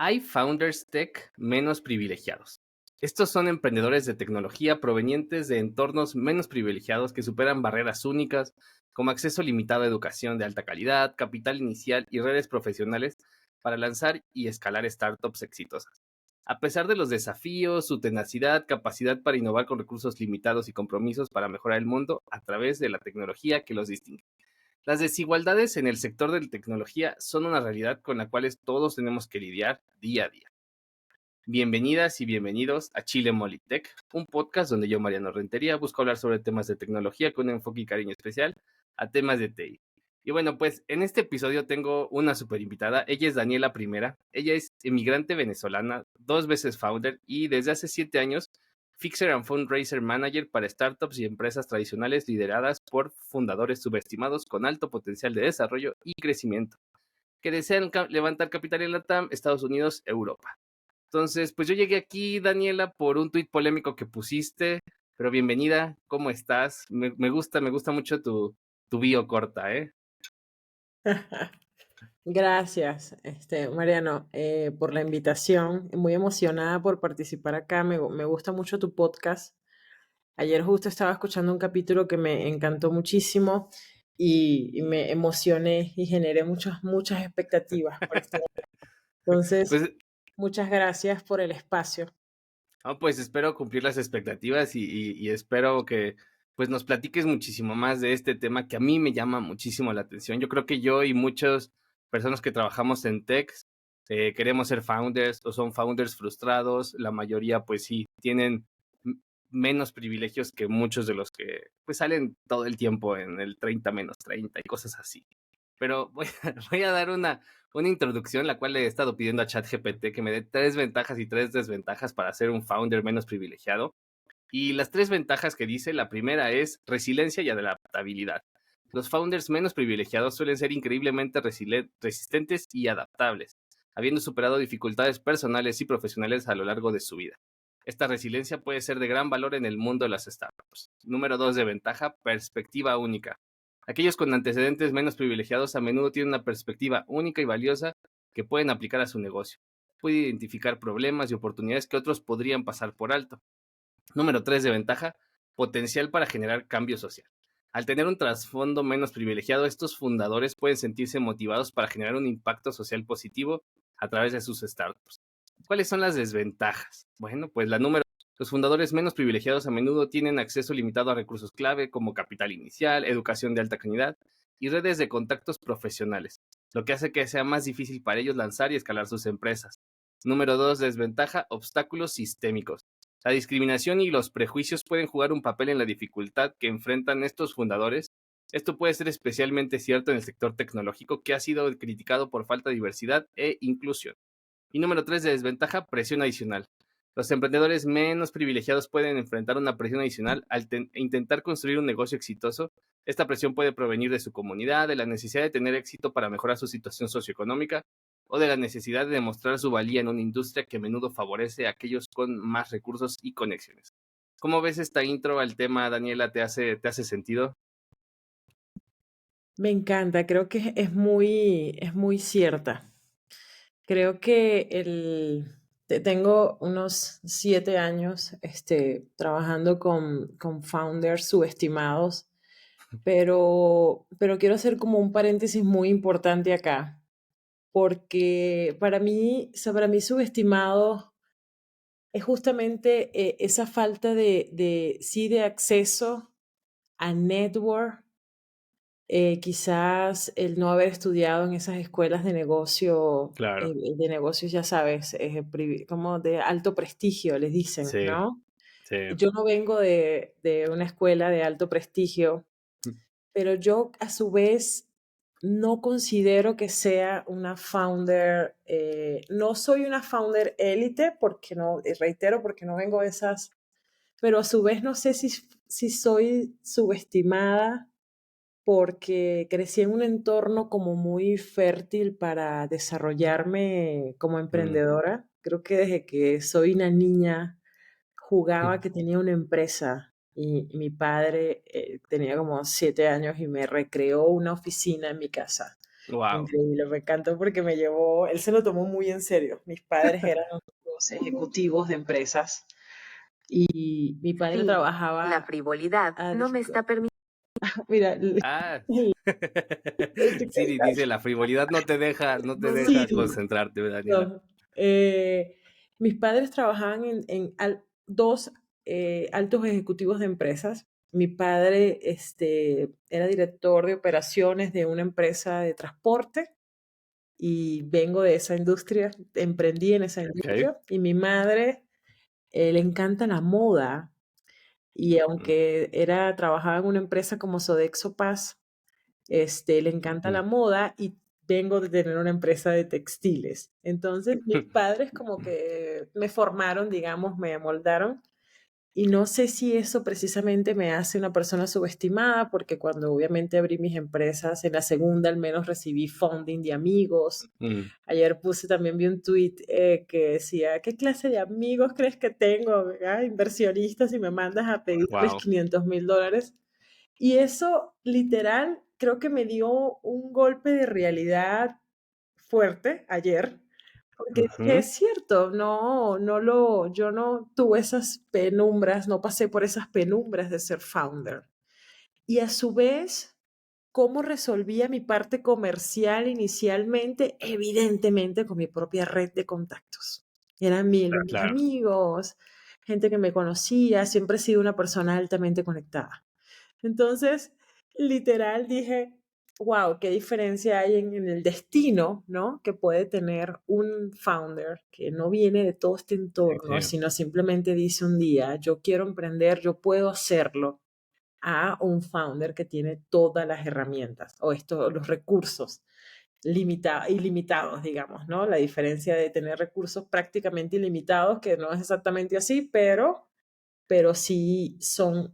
Hay founders tech menos privilegiados. Estos son emprendedores de tecnología provenientes de entornos menos privilegiados que superan barreras únicas, como acceso limitado a educación de alta calidad, capital inicial y redes profesionales para lanzar y escalar startups exitosas. A pesar de los desafíos, su tenacidad, capacidad para innovar con recursos limitados y compromisos para mejorar el mundo a través de la tecnología que los distingue. Las desigualdades en el sector de la tecnología son una realidad con la cual todos tenemos que lidiar día a día. Bienvenidas y bienvenidos a Chile Molitech, un podcast donde yo, Mariano Rentería, busco hablar sobre temas de tecnología con un enfoque y cariño especial a temas de TI. Y bueno, pues en este episodio tengo una super invitada. Ella es Daniela Primera. Ella es emigrante venezolana, 2 veces founder y desde hace 7 años Fixer and Fundraiser Manager para startups y empresas tradicionales lideradas por fundadores subestimados con alto potencial de desarrollo y crecimiento, que desean levantar capital en LATAM, Estados Unidos, Europa. Entonces, pues yo llegué aquí, Daniela, por un tuit polémico que pusiste, pero bienvenida, ¿cómo estás? Me gusta mucho tu bio corta, ¿eh? Gracias, Mariano, por la invitación. Muy emocionada por participar acá. Me gusta mucho tu podcast. Ayer justo estaba escuchando un capítulo que me encantó muchísimo y me emocioné y generé muchas expectativas por estar acá. Entonces, Pues, muchas gracias por el espacio. pues espero cumplir las expectativas y espero que pues nos platiques muchísimo más de este tema que a mí me llama muchísimo la atención. Yo creo que yo y muchas personas que trabajamos en tech queremos ser founders o son founders frustrados. La mayoría pues sí tienen menos privilegios que muchos de los que pues salen todo el tiempo en el 30 menos 30 y cosas así. Pero voy a dar una introducción, la cual le he estado pidiendo a ChatGPT que me dé 3 ventajas y 3 desventajas para ser un founder menos privilegiado. Y las 3 ventajas que dice, la primera es resiliencia y adaptabilidad. Los founders menos privilegiados suelen ser increíblemente resistentes y adaptables, habiendo superado dificultades personales y profesionales a lo largo de su vida. Esta resiliencia puede ser de gran valor en el mundo de las startups. Número 2 de ventaja, perspectiva única. Aquellos con antecedentes menos privilegiados a menudo tienen una perspectiva única y valiosa que pueden aplicar a su negocio. Puede identificar problemas y oportunidades que otros podrían pasar por alto. Número 3 de ventaja, potencial para generar cambio social. Al tener un trasfondo menos privilegiado, estos fundadores pueden sentirse motivados para generar un impacto social positivo a través de sus startups. ¿Cuáles son las desventajas? Bueno, pues los fundadores menos privilegiados a menudo tienen acceso limitado a recursos clave como capital inicial, educación de alta calidad y redes de contactos profesionales, lo que hace que sea más difícil para ellos lanzar y escalar sus empresas. Número 2, desventaja, obstáculos sistémicos. La discriminación y los prejuicios pueden jugar un papel en la dificultad que enfrentan estos fundadores. Esto puede ser especialmente cierto en el sector tecnológico, que ha sido criticado por falta de diversidad e inclusión. Y número 3 de desventaja, presión adicional. Los emprendedores menos privilegiados pueden enfrentar una presión adicional al intentar construir un negocio exitoso. Esta presión puede provenir de su comunidad, de la necesidad de tener éxito para mejorar su situación socioeconómica o de la necesidad de demostrar su valía en una industria que a menudo favorece a aquellos con más recursos y conexiones. ¿Cómo ves esta intro al tema, Daniela? ¿Te hace sentido? Me encanta, creo que es muy cierta. Creo que tengo unos 7 años trabajando con founders subestimados, pero quiero hacer como un paréntesis muy importante acá, porque para mí subestimado es justamente esa falta sí, de acceso a network, quizás el no haber estudiado en esas escuelas Claro, de negocios, ya sabes, como de alto prestigio, les dicen, sí, ¿no? sí. Yo no vengo de una escuela de alto prestigio, pero yo a su vez no considero que sea una founder, no soy una founder élite, porque no, reitero, porque no vengo de esas, pero a su vez no sé si soy subestimada porque crecí en un entorno como muy fértil para desarrollarme como Mm, emprendedora. Creo que desde que soy una niña jugaba que tenía una empresa y mi padre tenía como 7 años y me recreó una oficina en mi casa. Wow. Increíble, me encantó porque me llevó, él se lo tomó muy en serio. Mis padres eran los ejecutivos de empresas y mi padre Fin. La trabajaba, frivolidad no me está permitiendo. mira, Ah, Siri estoy dice, la frivolidad no te Sí, deja concentrarte, Daniela. no. Mis padres trabajaban en dos altos ejecutivos de empresas. Mi padre era director de operaciones de una empresa de transporte y vengo de esa industria, emprendí en esa Ok. industria. Y mi madre le encanta la moda y Mm, aunque trabajaba en una empresa como Sodexo Paz, le encanta mm. la moda y vengo de tener una empresa de textiles. Entonces, mis padres como que me formaron, digamos, me amoldaron. Y no sé si eso precisamente me hace una persona subestimada, porque cuando obviamente abrí mis empresas, en la segunda al menos recibí funding de amigos. Mm. Ayer también vi un tweet que decía, ¿qué clase de amigos crees que tengo? Inversionistas y me mandas a pedirles Wow. $500,000. Y eso literal creo que me dio un golpe de realidad fuerte ayer, porque dije, Ujú. es cierto, yo no tuve esas penumbras, no pasé por esas penumbras de ser founder. Y a su vez, ¿cómo resolvía mi parte comercial inicialmente? Evidentemente con mi propia red de contactos. Eran mis Claro. amigos, gente que me conocía, siempre he sido una persona altamente conectada. Entonces, literal dije, wow, qué diferencia hay en el destino, ¿no? Que puede tener un founder que no viene de todo este entorno, Sí. sino simplemente dice un día, yo quiero emprender, yo puedo hacerlo, a un founder que tiene todas las herramientas o los recursos ilimitados, digamos, ¿no? La diferencia de tener recursos prácticamente ilimitados, que no es exactamente así, pero sí son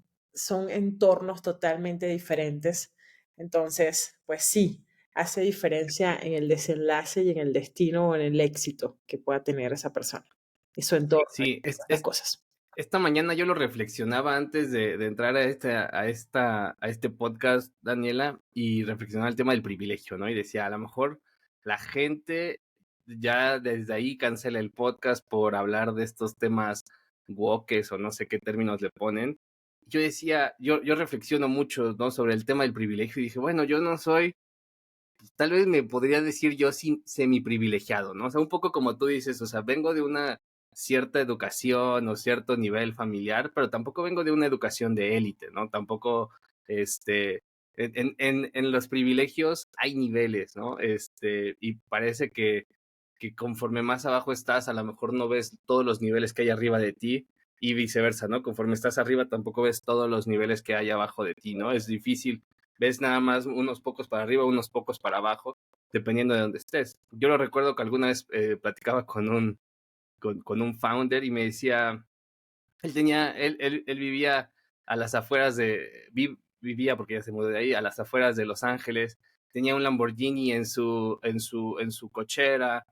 entornos totalmente diferentes. Entonces, pues sí, hace diferencia en el desenlace y en el destino o en el éxito que pueda tener esa persona y su entorno, Sí, las cosas. esta mañana yo lo reflexionaba antes de entrar a este podcast, Daniela, y reflexionaba el tema del privilegio, ¿no? Y decía, a lo mejor la gente ya desde ahí cancela el podcast por hablar de estos temas woke o no sé qué términos le ponen. Yo decía, yo reflexiono mucho, ¿no? Sobre el tema del privilegio y dije, bueno, yo no soy, tal vez me podría decir yo semi privilegiado, ¿no? O sea, un poco como tú dices, o sea, vengo de una cierta educación o cierto nivel familiar, pero tampoco vengo de una educación de élite, ¿no? Tampoco, este, en los privilegios hay niveles, ¿no? Y parece que conforme más abajo estás, a lo mejor no ves todos los niveles que hay arriba de ti y viceversa, ¿no? Conforme estás arriba, tampoco ves todos los niveles que hay abajo de ti, ¿no? Es difícil, ves nada más unos pocos para arriba, unos pocos para abajo, dependiendo de dónde estés. Yo lo recuerdo que alguna vez platicaba con un founder y me decía, él vivía a las afueras vivía porque ya se mudó de ahí, a las afueras de Los Ángeles, tenía un Lamborghini en su cochera,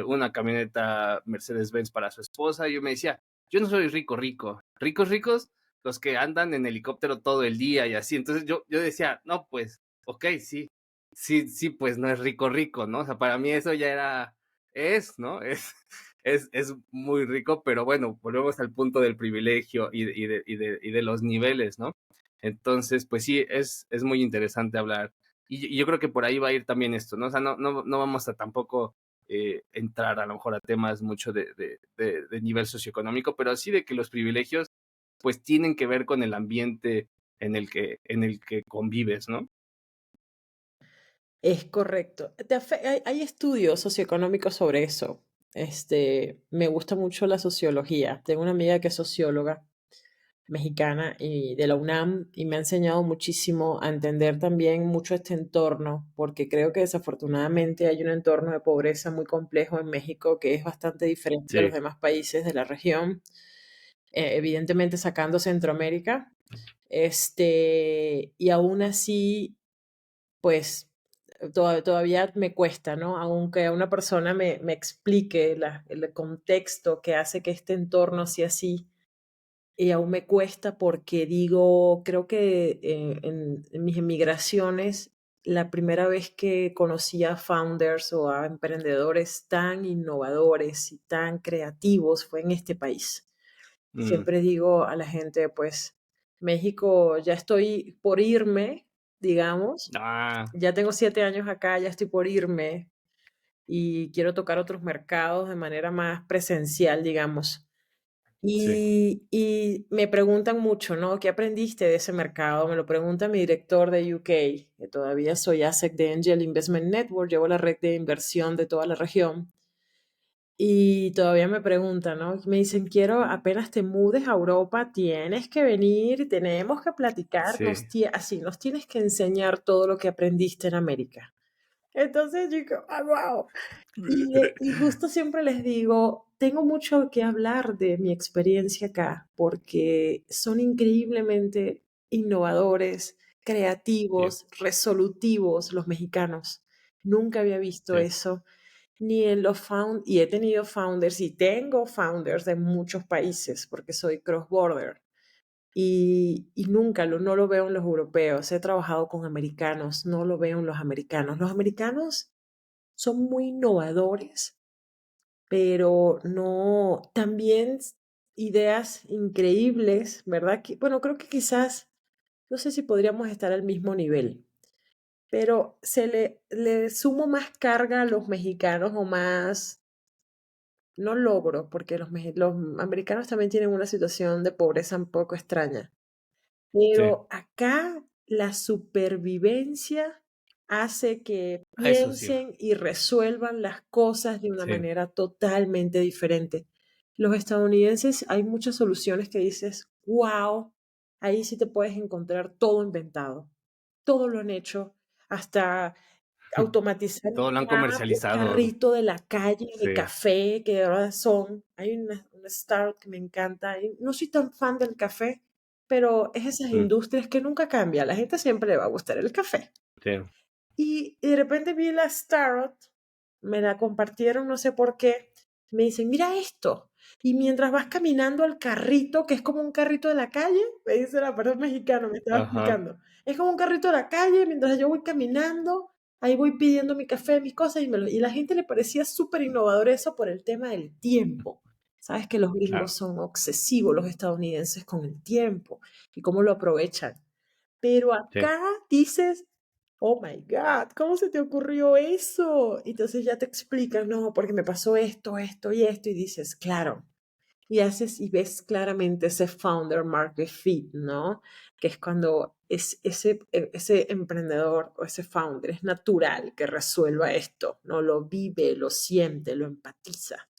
una camioneta Mercedes-Benz para su esposa, y yo me decía, yo no soy rico, ricos, los que andan en helicóptero todo el día y así, entonces yo decía, no, pues, ok, sí, pues no es rico, ¿no? O sea, para mí eso ya ¿no? Es muy rico, pero bueno, volvemos al punto del privilegio y de los niveles, ¿no? Entonces, pues sí, es muy interesante hablar. Y yo creo que por ahí va a ir también esto, ¿no? O sea, no vamos a tampoco entrar a lo mejor a temas mucho de nivel socioeconómico, pero sí de que los privilegios pues tienen que ver con el ambiente en el que convives, ¿no? Es correcto. Hay estudios socioeconómicos sobre eso. Me gusta mucho la sociología. Tengo una amiga que es socióloga mexicana y de la UNAM y me ha enseñado muchísimo a entender también mucho este entorno, porque creo que desafortunadamente hay un entorno de pobreza muy complejo en México que es bastante diferente a los Sí, demás países de la región, evidentemente sacando Centroamérica, y aún así, pues todavía me cuesta, ¿no? Aunque una persona me explique el contexto que hace que este entorno sea así, y aún me cuesta porque digo, creo que en mis emigraciones la primera vez que conocí a founders o a emprendedores tan innovadores y tan creativos fue en este país. Siempre digo a la gente, pues, México, ya estoy por irme, digamos. Ya tengo 7 años acá, ya estoy por irme y quiero tocar otros mercados de manera más presencial, digamos. Sí, Y me preguntan mucho, ¿no? ¿Qué aprendiste de ese mercado? Me lo pregunta mi director de UK, que todavía soy ASEC de Angel Investment Network, llevo la red de inversión de toda la región. Y todavía me preguntan, ¿no? Me dicen, quiero, apenas te mudes a Europa, tienes que venir, tenemos que platicar, sí, así, nos tienes que enseñar todo lo que aprendiste en América. Entonces, digo, ¡ah, wow! Y justo siempre les digo, tengo mucho que hablar de mi experiencia acá, porque son increíblemente innovadores, sí, creativos, resolutivos los mexicanos. Nunca había visto sí, eso, ni en los y he tenido founders y tengo founders de muchos países, porque soy cross-border. Y nunca no lo veo en los europeos. He trabajado con americanos, no lo veo en los americanos. Los americanos son muy innovadores, pero no, también ideas increíbles, ¿verdad? Bueno, creo que quizás, no sé si podríamos estar al mismo nivel, pero le sumo más carga a los mexicanos o más, no logro, porque los americanos también tienen una situación de pobreza un poco extraña. sí. Pero acá la supervivencia hace que Eso sí, piensen y resuelvan las cosas de una sí. manera totalmente diferente. Los estadounidenses, hay muchas soluciones que dices, wow, ahí sí te puedes encontrar todo inventado. Todo lo han hecho, hasta automatizar Todo lo han un comercializado. carrito de la calle de Sí. café, que ahora hay una startup que me encanta. Y no soy tan fan del café, pero es esas Mm, industrias que nunca cambia. A la gente siempre le va a gustar el café. sí. Y de repente vi la startup, me la compartieron, no sé por qué. Me dicen, mira esto. Y mientras vas caminando al carrito, que es como un carrito de la calle, me dice la persona mexicana, me estaba Ajá, explicando. Es como un carrito de la calle, mientras yo voy caminando, ahí voy pidiendo mi café, mis cosas, y la gente le parecía súper innovador eso por el tema del tiempo. Sabes que los gringos claro. son obsesivos, los estadounidenses, con el tiempo y cómo lo aprovechan. Pero Sí, acá dices, oh my God, ¿cómo se te ocurrió eso? Entonces ya te explican, no, porque me pasó esto, esto y esto, y dices, claro, y haces y ves claramente ese founder market fit, ¿no? Que es cuando ese emprendedor o ese founder es natural que resuelva esto, ¿no? Lo vive, lo siente, lo empatiza.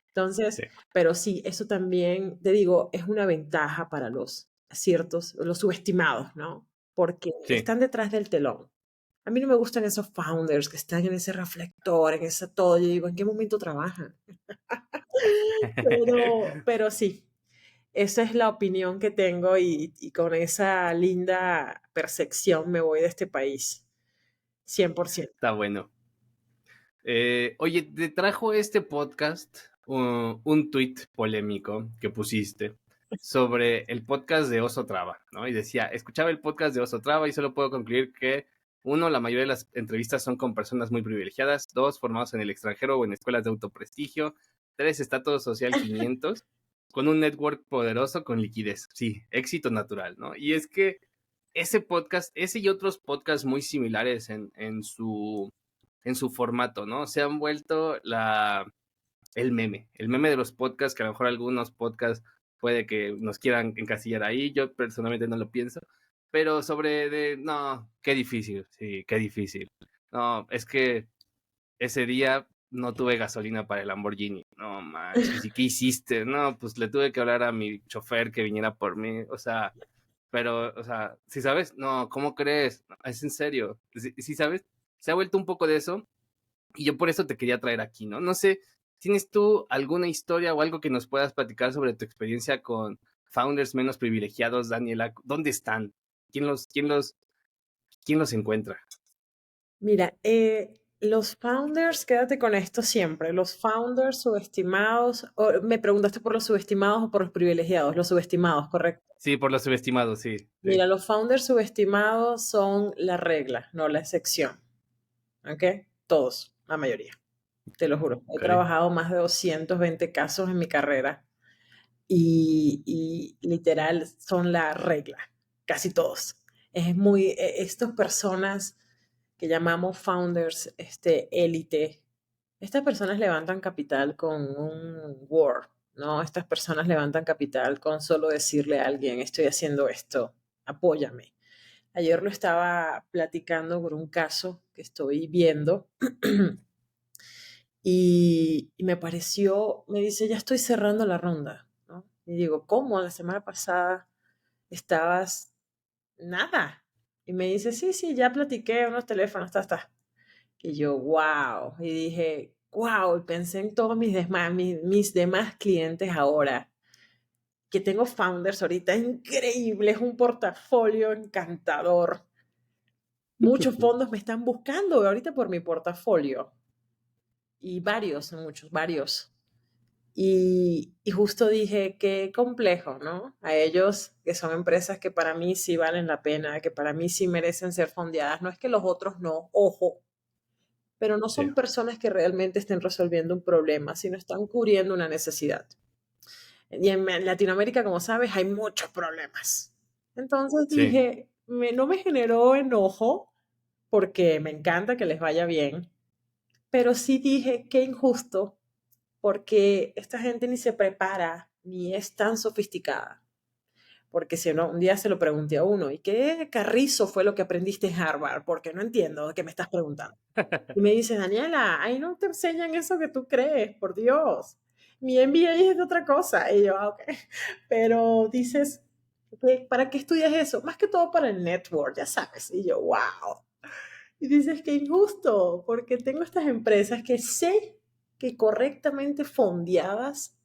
Entonces, sí. pero sí, eso también, te digo, es una ventaja para los ciertos, los subestimados, ¿no? Porque Sí. están detrás del telón. A mí no me gustan esos founders que están en ese reflector, en ese todo. Yo digo, ¿en qué momento trabajan? Pero sí, esa es la opinión que tengo y con esa linda percepción me voy de este país, 100%. Está bueno. Oye, te trajo este podcast un tuit polémico que pusiste sobre el podcast de Oso Traba, ¿no? Y decía, escuchaba el podcast de Oso Traba y solo puedo concluir que, uno, la mayoría de las entrevistas son con personas muy privilegiadas, dos, formados en el extranjero o en escuelas de autoprestigio, tres, estatus social 500, con un network poderoso con liquidez. Sí, éxito natural, ¿no? Y es que ese podcast, ese y otros podcasts muy similares en su formato, ¿no? Se han vuelto el meme de los podcasts, que a lo mejor algunos podcasts puede que nos quieran encasillar ahí, yo personalmente no lo pienso, pero no, qué difícil, sí, qué difícil. No, es que ese día no tuve gasolina para el Lamborghini, no manches, ¿y qué hiciste? No, pues le tuve que hablar a mi chofer que viniera por mí, o sea, pero, o sea, si sabes, no, ¿cómo crees? No, es en serio, si sabes, se ha vuelto un poco de eso y yo por eso te quería traer aquí, ¿no? No sé, ¿tienes tú alguna historia o algo que nos puedas platicar sobre tu experiencia con founders menos privilegiados, Daniela? ¿Dónde están? ¿Quién los encuentra? Mira, Los founders, quédate con esto siempre, los founders subestimados, me preguntaste por los subestimados o por los privilegiados, los subestimados, ¿correcto? Sí, por los subestimados, sí. Mira, los founders subestimados son la regla, no la excepción, ¿ok? Todos, la mayoría, te lo juro. He trabajado más de 220 casos en mi carrera y literal son la regla, casi todos. Estas personas que llamamos founders, élite, estas personas levantan capital con un word, ¿no? Estas personas levantan capital con solo decirle a alguien, estoy haciendo esto, apóyame. Ayer lo estaba platicando por un caso que estoy viendo y me pareció, me dice, ya estoy cerrando la ronda, ¿no? Y digo, ¿cómo? La semana pasada estabas nada. Y me dice, sí, ya platiqué unos teléfonos, está. Y yo, wow. Y dije, wow. Y pensé en todos mis demás clientes ahora, que tengo founders ahorita increíbles, un portafolio encantador. Muchos fondos me están buscando ahorita por mi portafolio. Y varios. Y justo dije, qué complejo, ¿no? A ellos, que son empresas que para mí sí valen la pena, que para mí sí merecen ser fondeadas. No es que los otros no, ojo, pero no son personas que realmente estén resolviendo un problema, sino están cubriendo una necesidad. Y en Latinoamérica, como sabes, hay muchos problemas. Entonces dije, no me generó enojo, porque me encanta que les vaya bien, pero sí dije, qué injusto, porque esta gente ni se prepara, ni es tan sofisticada. Porque si no, un día se lo pregunté a uno, ¿y qué carrizo fue lo que aprendiste en Harvard? Porque no entiendo qué me estás preguntando. Y me dice, Daniela, ahí no te enseñan eso que tú crees, por Dios. Mi MBA es de otra cosa. Y yo, ok. Pero dices, ¿para qué estudias eso? Más que todo para el network, ya sabes. Y yo, wow. Y dices, qué injusto, porque tengo estas empresas que sé que correctamente fondeadas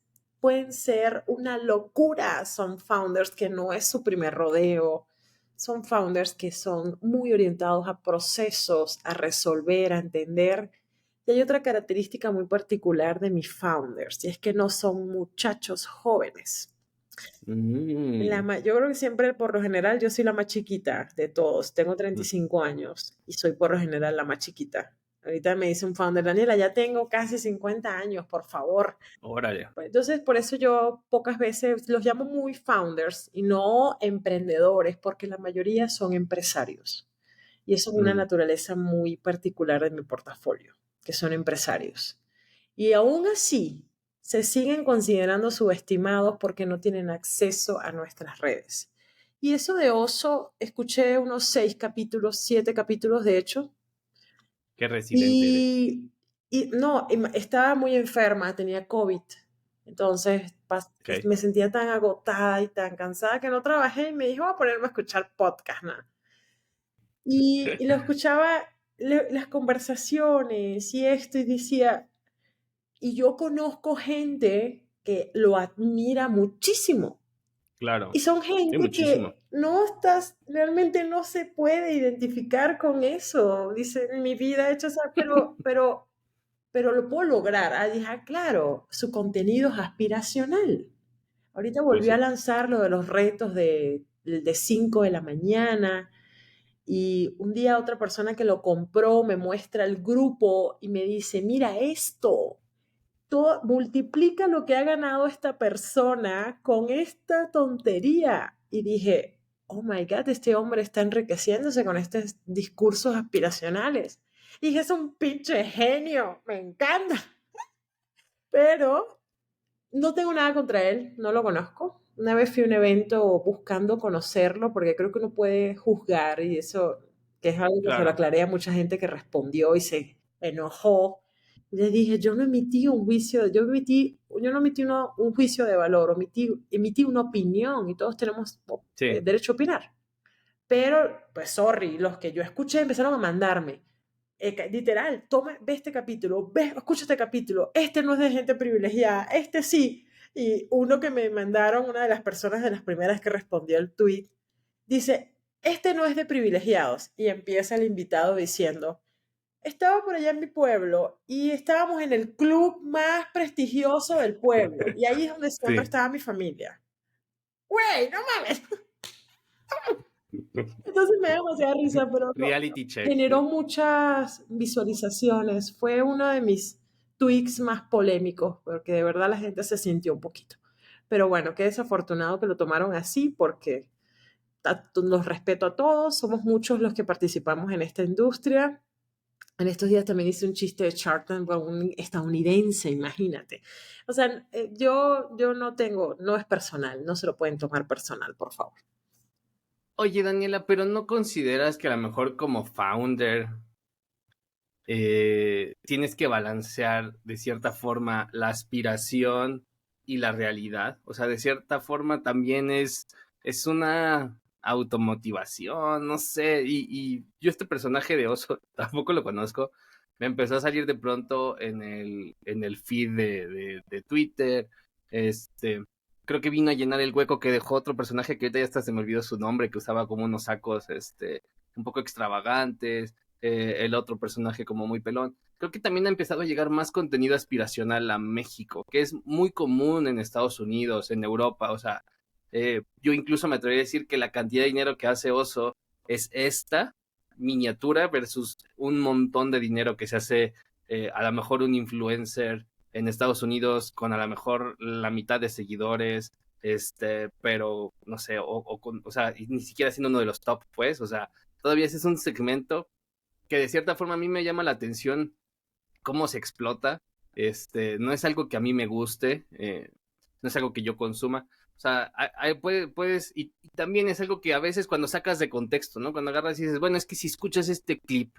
pueden ser una locura. Son founders que no es su primer rodeo. Son founders que son muy orientados a procesos, a resolver, a entender. Y hay otra característica muy particular de mis founders, y es que no son muchachos jóvenes. Yo creo que siempre, por lo general, yo soy la más chiquita de todos. Tengo 35 años y soy por lo general la más chiquita. Ahorita me dice un founder, Daniela, ya tengo casi 50 años, por favor. Órale. Entonces, por eso yo pocas veces los llamo muy founders y no emprendedores, porque la mayoría son empresarios. Y eso es una naturaleza muy particular de mi portafolio, que son empresarios. Y aún así, se siguen considerando subestimados porque no tienen acceso a nuestras redes. Y eso de Oso, escuché unos 6 capítulos, 7 capítulos de hecho. Qué resiliente y no, estaba muy enferma, tenía COVID. Entonces me sentía tan agotada y tan cansada que no trabajé y me dijo, voy a ponerme a escuchar podcast, ¿no? Y lo escuchaba, las conversaciones y esto, y decía, y yo conozco gente que lo admira muchísimo. Claro. Y son gente que realmente no se puede identificar con eso. Dice, en mi vida he hecho eso, pero lo puedo lograr. Dije, claro, su contenido es aspiracional. Ahorita volvió a lanzar lo de los retos de 5 de la mañana. Y un día otra persona que lo compró me muestra el grupo y me dice, mira esto, multiplica lo que ha ganado esta persona con esta tontería. Y dije, oh my God, este hombre está enriqueciéndose con estos discursos aspiracionales. Y dije, es un pinche genio, me encanta. Pero no tengo nada contra él, no lo conozco. Una vez fui a un evento buscando conocerlo porque creo que uno puede juzgar y eso, que es algo que se lo aclaré a mucha gente que respondió y se enojó. Les dije, yo no emití un juicio, yo no emití un juicio de valor, emití una opinión y todos tenemos derecho a opinar. Pero, pues, sorry, los que yo escuché empezaron a mandarme. Literal, ve este capítulo, escucha este capítulo, este no es de gente privilegiada, este sí. Y uno que me mandaron, una de las personas de las primeras que respondió al tweet, dice, este no es de privilegiados. Y empieza el invitado diciendo, estaba por allá en mi pueblo y estábamos en el club más prestigioso del pueblo. Y ahí es donde siempre Sí. estaba mi familia. Güey, no mames. Entonces me da demasiada risa, pero Reality check. generó muchas visualizaciones. Fue uno de mis tweets más polémicos, porque de verdad la gente se sintió un poquito. Pero bueno, qué desafortunado que lo tomaron así, porque los respeto a todos, somos muchos los que participamos en esta industria. En estos días también hice un chiste de Shark Tank con un estadounidense, imagínate. O sea, yo no es personal, no se lo pueden tomar personal, por favor. Oye, Daniela, pero ¿no consideras que a lo mejor como founder tienes que balancear de cierta forma la aspiración y la realidad? O sea, de cierta forma también es una automotivación, no sé, y yo este personaje de oso tampoco lo conozco, me empezó a salir de pronto en el feed de Twitter, creo que vino a llenar el hueco que dejó otro personaje que ahorita ya hasta se me olvidó su nombre, que usaba como unos sacos, un poco extravagantes, el otro personaje como muy pelón. Creo que también ha empezado a llegar más contenido aspiracional a México, que es muy común en Estados Unidos, en Europa, o sea, yo incluso me atrevería a decir que la cantidad de dinero que hace Oso es esta miniatura versus un montón de dinero que se hace a lo mejor un influencer en Estados Unidos con a lo mejor la mitad de seguidores, pero no sé, o sea, ni siquiera siendo uno de los top, pues, o sea, todavía ese es un segmento que de cierta forma a mí me llama la atención cómo se explota. No es algo que a mí me guste, no es algo que yo consuma. O sea, puedes, y también es algo que a veces cuando sacas de contexto, ¿no? Cuando agarras y dices, bueno, es que si escuchas este clip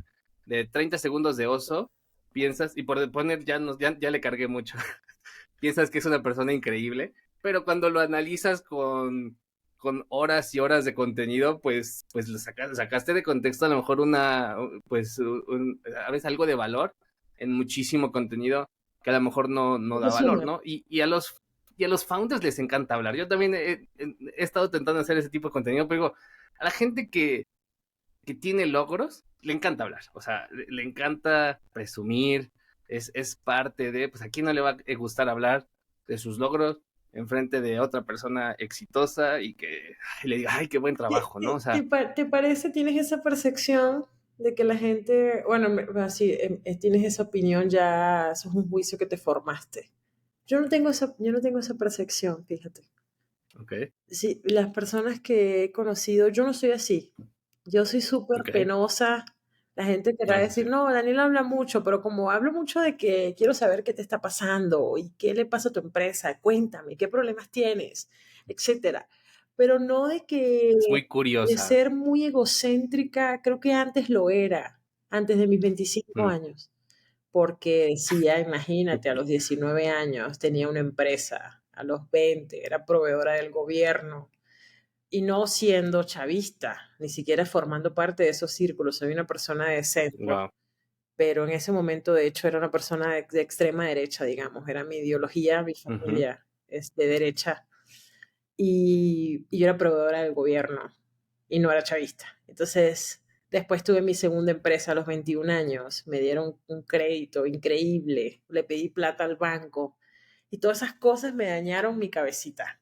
de 30 segundos de Oso, piensas, y por poner ya le cargué mucho, piensas que es una persona increíble, pero cuando lo analizas con horas y horas de contenido, pues lo sacaste de contexto a lo mejor a veces algo de valor en muchísimo contenido que a lo mejor no da valor, ¿no? Y a los founders les encanta hablar. Yo también he estado tentando hacer ese tipo de contenido, pero digo, a la gente que tiene logros, le encanta hablar. O sea, le encanta presumir, es parte de, pues a quién no le va a gustar hablar de sus logros enfrente de otra persona exitosa y que le diga, ay, qué buen trabajo, ¿no? O sea, ¿Te parece, tienes esa percepción de que la gente, bueno, así, tienes esa opinión, ya eso es un juicio que te formaste? Yo no tengo esa percepción, fíjate. ok. Sí, las personas que he conocido, yo no soy así. Yo soy súper Ok. penosa. La gente querrá decir, Sí. no, Daniel habla mucho, pero como hablo mucho de que quiero saber qué te está pasando y qué le pasa a tu empresa, cuéntame, qué problemas tienes, etcétera. Pero no Es muy de curiosa. ser muy egocéntrica, creo que antes lo era, antes de mis 25 Mm. años. Porque decía, imagínate, a los 19 años tenía una empresa, a los 20 era proveedora del gobierno y no siendo chavista, ni siquiera formando parte de esos círculos, soy una persona de centro, Wow. pero en ese momento de hecho era una persona de extrema derecha, digamos, era mi ideología, mi Uh-huh. familia es de derecha y yo era proveedora del gobierno y no era chavista. Entonces, después tuve mi segunda empresa a los 21 años, me dieron un crédito increíble, le pedí plata al banco y todas esas cosas me dañaron mi cabecita,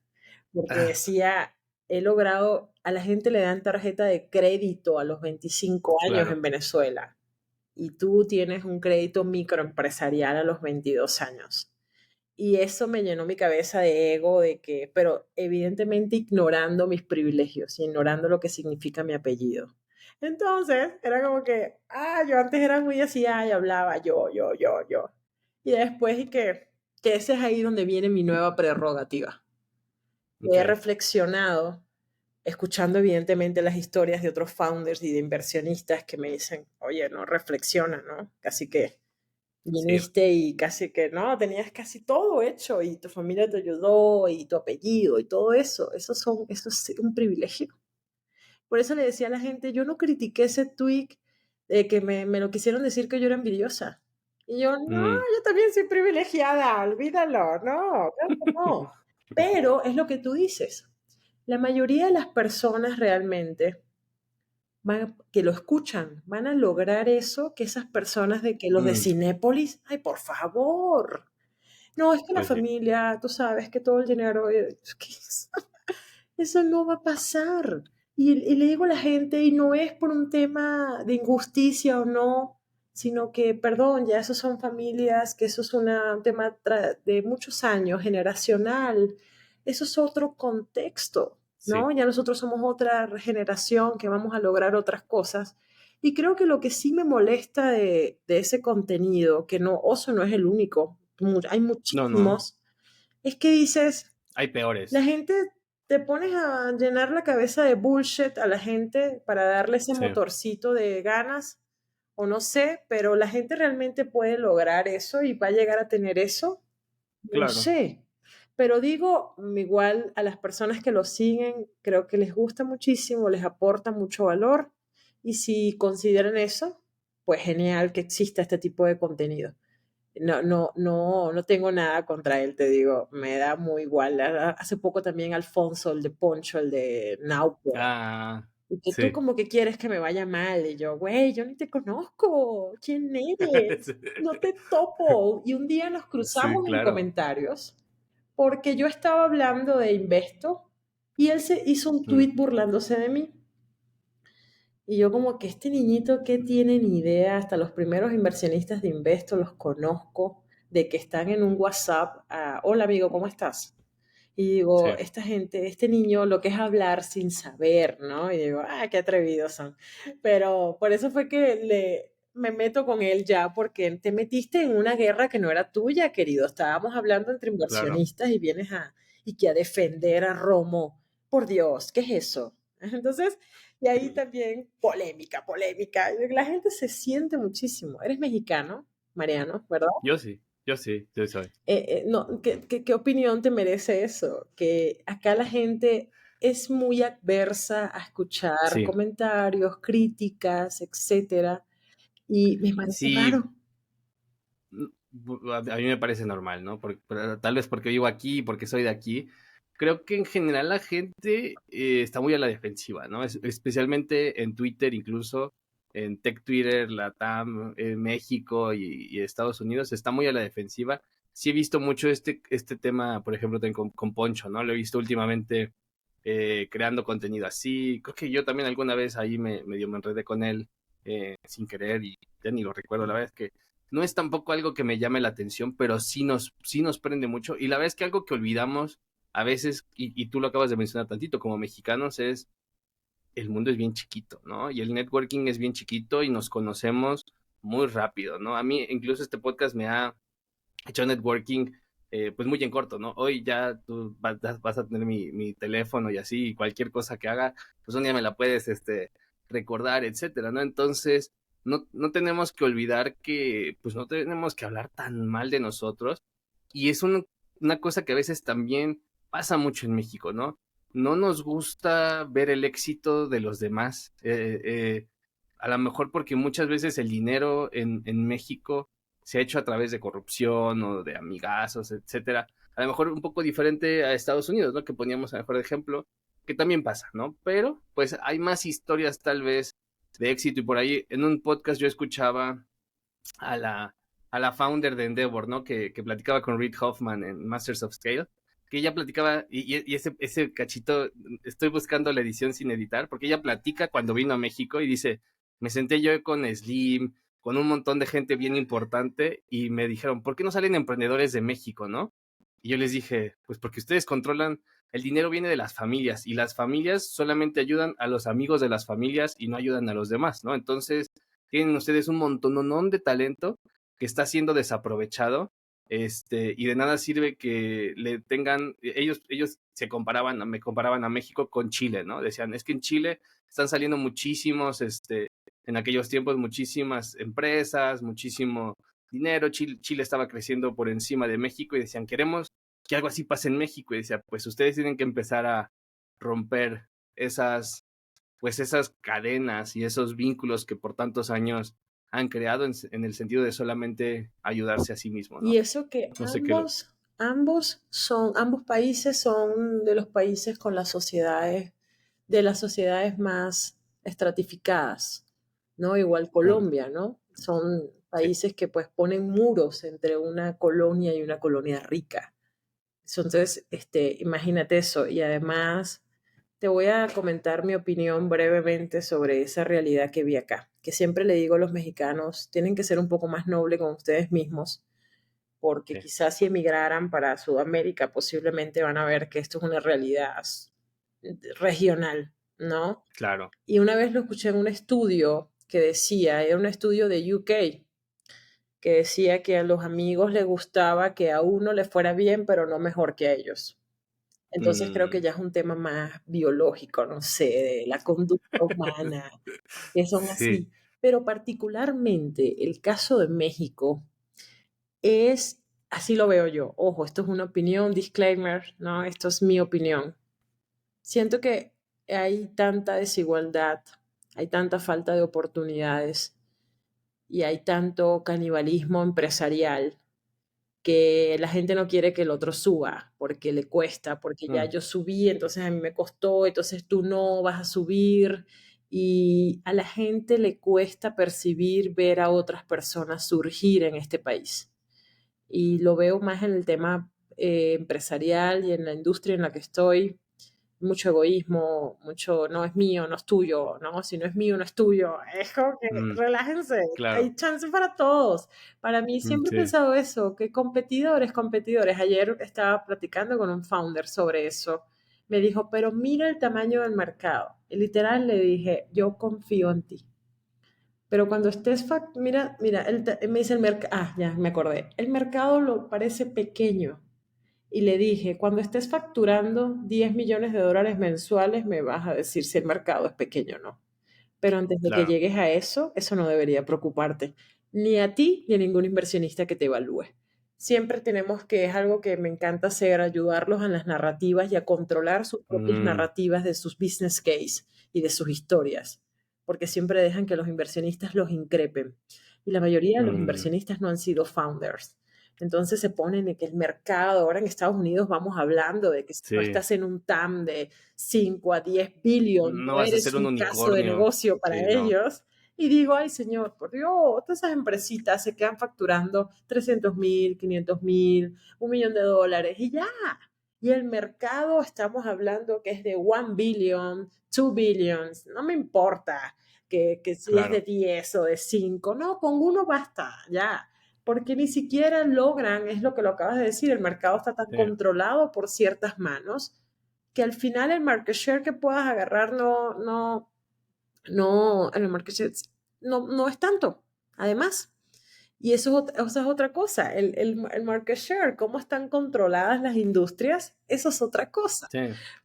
porque decía, he logrado, a la gente le dan tarjeta de crédito a los 25 años Claro. en Venezuela y tú tienes un crédito microempresarial a los 22 años. Y eso me llenó mi cabeza de ego, de que, pero evidentemente ignorando mis privilegios y ignorando lo que significa mi apellido. Entonces, era como que, yo antes era muy así, hablaba yo. Y después, que ese es ahí donde viene mi nueva prerrogativa. He Ok. reflexionado, escuchando evidentemente las historias de otros founders y de inversionistas que me dicen, oye, no reflexiona, ¿no? Casi que Sí. viniste y casi que no, tenías casi todo hecho y tu familia te ayudó y tu apellido y todo eso. Eso es un privilegio. Por eso le decía a la gente, yo no critiqué ese tweet de que me lo quisieron decir que yo era envidiosa. Y yo, no, Mm. yo también soy privilegiada, olvídalo, no, claro que no. Pero es lo que tú dices. La mayoría de las personas realmente que lo escuchan, van a lograr eso, que esas personas de que los de Cinépolis, ay, por favor. No, es que la Pues sí. familia, tú sabes que todo el dinero, eso no va a pasar. Y le digo a la gente, y no es por un tema de injusticia o no, sino que, perdón, ya esos son familias, que eso es un tema de muchos años, generacional. Eso es otro contexto, ¿no? Sí. Ya nosotros somos otra generación que vamos a lograr otras cosas. Y creo que lo que sí me molesta de ese contenido, que no, Oso no es el único, hay No. muchísimos, es que dices, Hay peores. la gente, te pones a llenar la cabeza de bullshit a la gente para darle ese Sí. motorcito de ganas, o no sé, pero la gente realmente puede lograr eso y va a llegar a tener eso, no Claro. sé. Pero digo, igual a las personas que lo siguen, creo que les gusta muchísimo, les aporta mucho valor, y si consideran eso, pues genial que exista este tipo de contenido. No tengo nada contra él, te digo, me da muy igual. Hace poco también Alfonso, el de Poncho, el de Naupo, Ah, y que tú sí. como que quieres que me vaya mal, y yo, güey, yo ni te conozco, ¿quién eres? Sí. No te topo. Y un día nos Sí, cruzamos en claro. comentarios, porque yo estaba hablando de Investo, y él se hizo un tweet burlándose de mí. Y yo como que este niñito, ¿qué tiene ni idea? Hasta los primeros inversionistas de Investo los conozco, de que están en un WhatsApp, hola amigo, ¿cómo estás? Y digo, Sí. esta gente, este niño, lo que es hablar sin saber, ¿no? Y digo, qué atrevidos son. Pero por eso fue que me meto con él ya, porque te metiste en una guerra que no era tuya, querido. Estábamos hablando entre Claro. inversionistas y vienes y a defender a Romo. Por Dios, ¿qué es eso? Entonces, y ahí también polémica, polémica. La gente se siente muchísimo. Eres mexicano, Mariano, ¿verdad? Yo sí soy. No, ¿qué opinión te merece eso? Que acá la gente es muy adversa a escuchar Sí. comentarios, críticas, etcétera, y me parece Sí, raro. a mí me parece normal, ¿no? Tal vez porque vivo aquí y porque soy de aquí. Creo que en general la gente está muy a la defensiva, ¿no? Especialmente en Twitter, incluso en Tech Twitter, Latam, México y Estados Unidos, está muy a la defensiva. Sí he visto mucho este tema, por ejemplo, con Poncho, ¿no? Lo he visto últimamente creando contenido así. Creo que yo también alguna vez ahí medio me enredé con él sin querer y ya ni lo recuerdo. La verdad es que no es tampoco algo que me llame la atención, pero sí nos prende mucho. Y la verdad es que algo que olvidamos a veces, y tú lo acabas de mencionar tantito, como mexicanos, es el mundo es bien chiquito, ¿no? Y el networking es bien chiquito y nos conocemos muy rápido, ¿no? A mí incluso este podcast me ha hecho networking pues muy en corto, ¿no? Hoy ya tú vas a tener mi teléfono y así, y cualquier cosa que haga, pues un día me la puedes recordar, etcétera, ¿no? Entonces, no tenemos que olvidar que pues no tenemos que hablar tan mal de nosotros y es una cosa que a veces también pasa mucho en México, ¿no? No nos gusta ver el éxito de los demás, a lo mejor porque muchas veces el dinero en México se ha hecho a través de corrupción o de amigazos, etcétera. A lo mejor un poco diferente a Estados Unidos, ¿no? Que poníamos a lo mejor de ejemplo, que también pasa, ¿no? Pero pues hay más historias tal vez de éxito y por ahí en un podcast yo escuchaba a la founder de Endeavor, ¿no? Que platicaba con Reid Hoffman en Masters of Scale, que ella platicaba, y ese cachito, estoy buscando la edición sin editar, porque ella platica cuando vino a México y dice, me senté yo con Slim, con un montón de gente bien importante, y me dijeron, ¿por qué no salen emprendedores de México, no? Y yo les dije, pues porque ustedes controlan, el dinero viene de las familias, y las familias solamente ayudan a los amigos de las familias y no ayudan a los demás, ¿no? Entonces, tienen ustedes un montononón de talento que está siendo desaprovechado, y de nada sirve que le tengan, ellos me comparaban a México con Chile, ¿no? Decían, es que en Chile están saliendo muchísimos, en aquellos tiempos muchísimas empresas, muchísimo dinero, Chile estaba creciendo por encima de México y decían, queremos que algo así pase en México, y decía, pues ustedes tienen que empezar a romper esas cadenas y esos vínculos que por tantos años han creado en el sentido de solamente ayudarse a sí mismo, ¿no? Y eso que No sé qué. ambos países son de los países con las sociedades, de las sociedades más estratificadas, ¿no? Igual Colombia, ¿no? Son países que pues ponen muros entre una colonia y una colonia rica. Entonces, imagínate eso. Y además, te voy a comentar mi opinión brevemente sobre esa realidad que vi acá, que siempre le digo a los mexicanos, tienen que ser un poco más nobles con ustedes mismos, porque quizás si emigraran para Sudamérica, posiblemente van a ver que esto es una realidad regional, ¿no? Claro. Y una vez lo escuché en un estudio que decía, era un estudio de UK, que decía que a los amigos les gustaba que a uno le fuera bien, pero no mejor que a ellos. Entonces creo que ya es un tema más biológico, no sé, de la conducta humana, que son así. Pero particularmente el caso de México es, así lo veo yo. Ojo, esto es una opinión, disclaimer, ¿no? Esto es mi opinión. Siento que hay tanta desigualdad, hay tanta falta de oportunidades y hay tanto canibalismo empresarial que la gente no quiere que el otro suba porque le cuesta, porque ya yo subí, entonces a mí me costó, entonces tú no vas a subir. Y a la gente le cuesta percibir ver a otras personas surgir en este país. Y lo veo más en el tema empresarial y en la industria en la que estoy. Mucho egoísmo, mucho no es mío, no es tuyo, ¿no? Si no es mío, no es tuyo. Es como que relájense, Claro. hay chance para todos. Para mí siempre he pensado eso, que competidores, competidores. Ayer estaba platicando con un founder sobre eso. Me dijo, pero mira el tamaño del mercado. Y literal le dije, yo confío en ti. Pero cuando estés, mira, me dice el mercado, ya me acordé, el mercado lo parece pequeño. Y le dije, cuando estés facturando 10 millones de dólares mensuales, me vas a decir si el mercado es pequeño o no. Pero antes de que llegues a eso no debería preocuparte, ni a ti ni a ningún inversionista que te evalúe. Siempre tenemos que, es algo que me encanta hacer, ayudarlos en las narrativas y a controlar sus propias narrativas de sus business case y de sus historias, porque siempre dejan que los inversionistas los increpen. Y la mayoría de los inversionistas no han sido founders. Entonces se ponen en que el mercado, ahora en Estados Unidos vamos hablando de que si no estás en un TAM de 5 a 10 billion, No no vas a eres ser un un caso de unicornio. negocio para ellos. Y digo, ay señor, por Dios, todas esas empresitas se quedan facturando 300,000, 500,000, $1,000,000 y ya. Y el mercado, estamos hablando que es de 1 billion, 2 billions, no me importa que si es de 10 o de 5, no, con uno basta, ya. Porque ni siquiera logran, es lo que lo acabas de decir, el mercado está tan controlado por ciertas manos que al final el market share que puedas agarrar el market share no es tanto, además. Y eso es otra cosa, el market share, cómo están controladas las industrias, eso es otra cosa.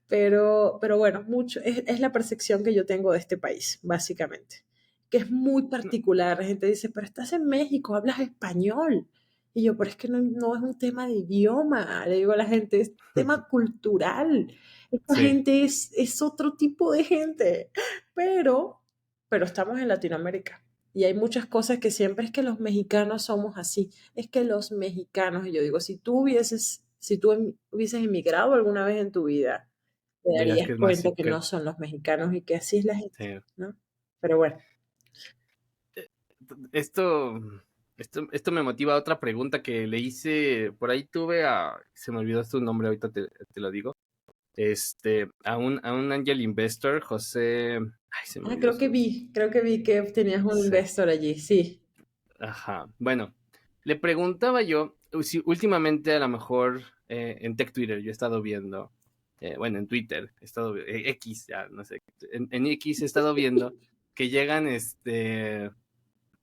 Pero bueno, es la percepción que yo tengo de este país, básicamente, que es muy particular. La gente dice, pero estás en México, hablas español. Y yo, pero es que no es un tema de idioma, le digo a la gente, es tema cultural. Esta gente es otro tipo de gente, pero estamos en Latinoamérica. Y hay muchas cosas que siempre es que los mexicanos somos así. Es que los mexicanos, y yo digo, si tú hubieses emigrado alguna vez en tu vida, te darías cuenta que no son los mexicanos y que así es la gente, ¿no? Pero bueno. Esto me motiva a otra pregunta que le hice, por ahí se me olvidó su nombre, ahorita te lo digo, a un angel investor, José, se me olvidó creo que vi que tenías un investor allí, sí. Ajá, bueno, le preguntaba yo, si últimamente a lo mejor en Tech Twitter yo he estado viendo, bueno, en Twitter, he estado, X, ya no sé, en X he estado viendo que llegan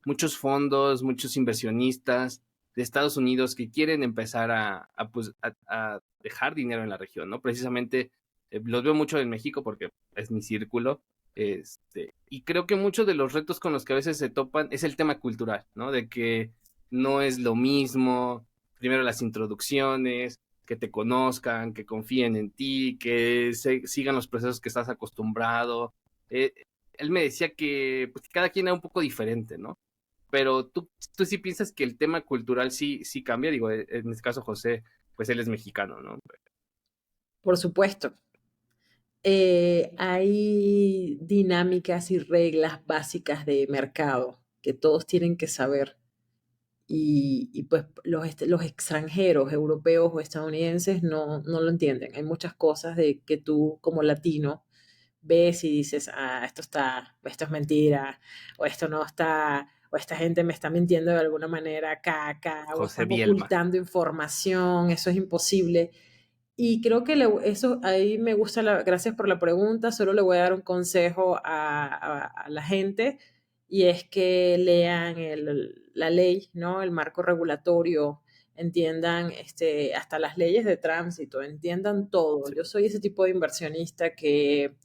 muchos fondos, muchos inversionistas de Estados Unidos que quieren empezar a dejar dinero en la región, ¿no? Precisamente los veo mucho en México porque es mi círculo. Y creo que muchos de los retos con los que a veces se topan es el tema cultural, ¿no? De que no es lo mismo, primero las introducciones, que te conozcan, que confíen en ti, que sigan los procesos que estás acostumbrado. Él me decía que pues, cada quien era un poco diferente, ¿no? Pero tú sí piensas que el tema cultural sí cambia. Digo, en este caso José, pues él es mexicano, ¿no? Por supuesto. hay dinámicas y reglas básicas de mercado que todos tienen que saber. Y pues los extranjeros, europeos o estadounidenses, no lo entienden. Hay muchas cosas de que tú como latino ves y dices, esto es mentira, o esto no está, o esta gente me está mintiendo de alguna manera acá, o José están Bielma. ocultando información, eso es imposible. Y creo que eso ahí me gusta, gracias por la pregunta, solo le voy a dar un consejo a la gente y es que lean la ley, ¿no? El marco regulatorio, entiendan hasta las leyes de tránsito, entiendan todo. Sí. Yo soy ese tipo de inversionista que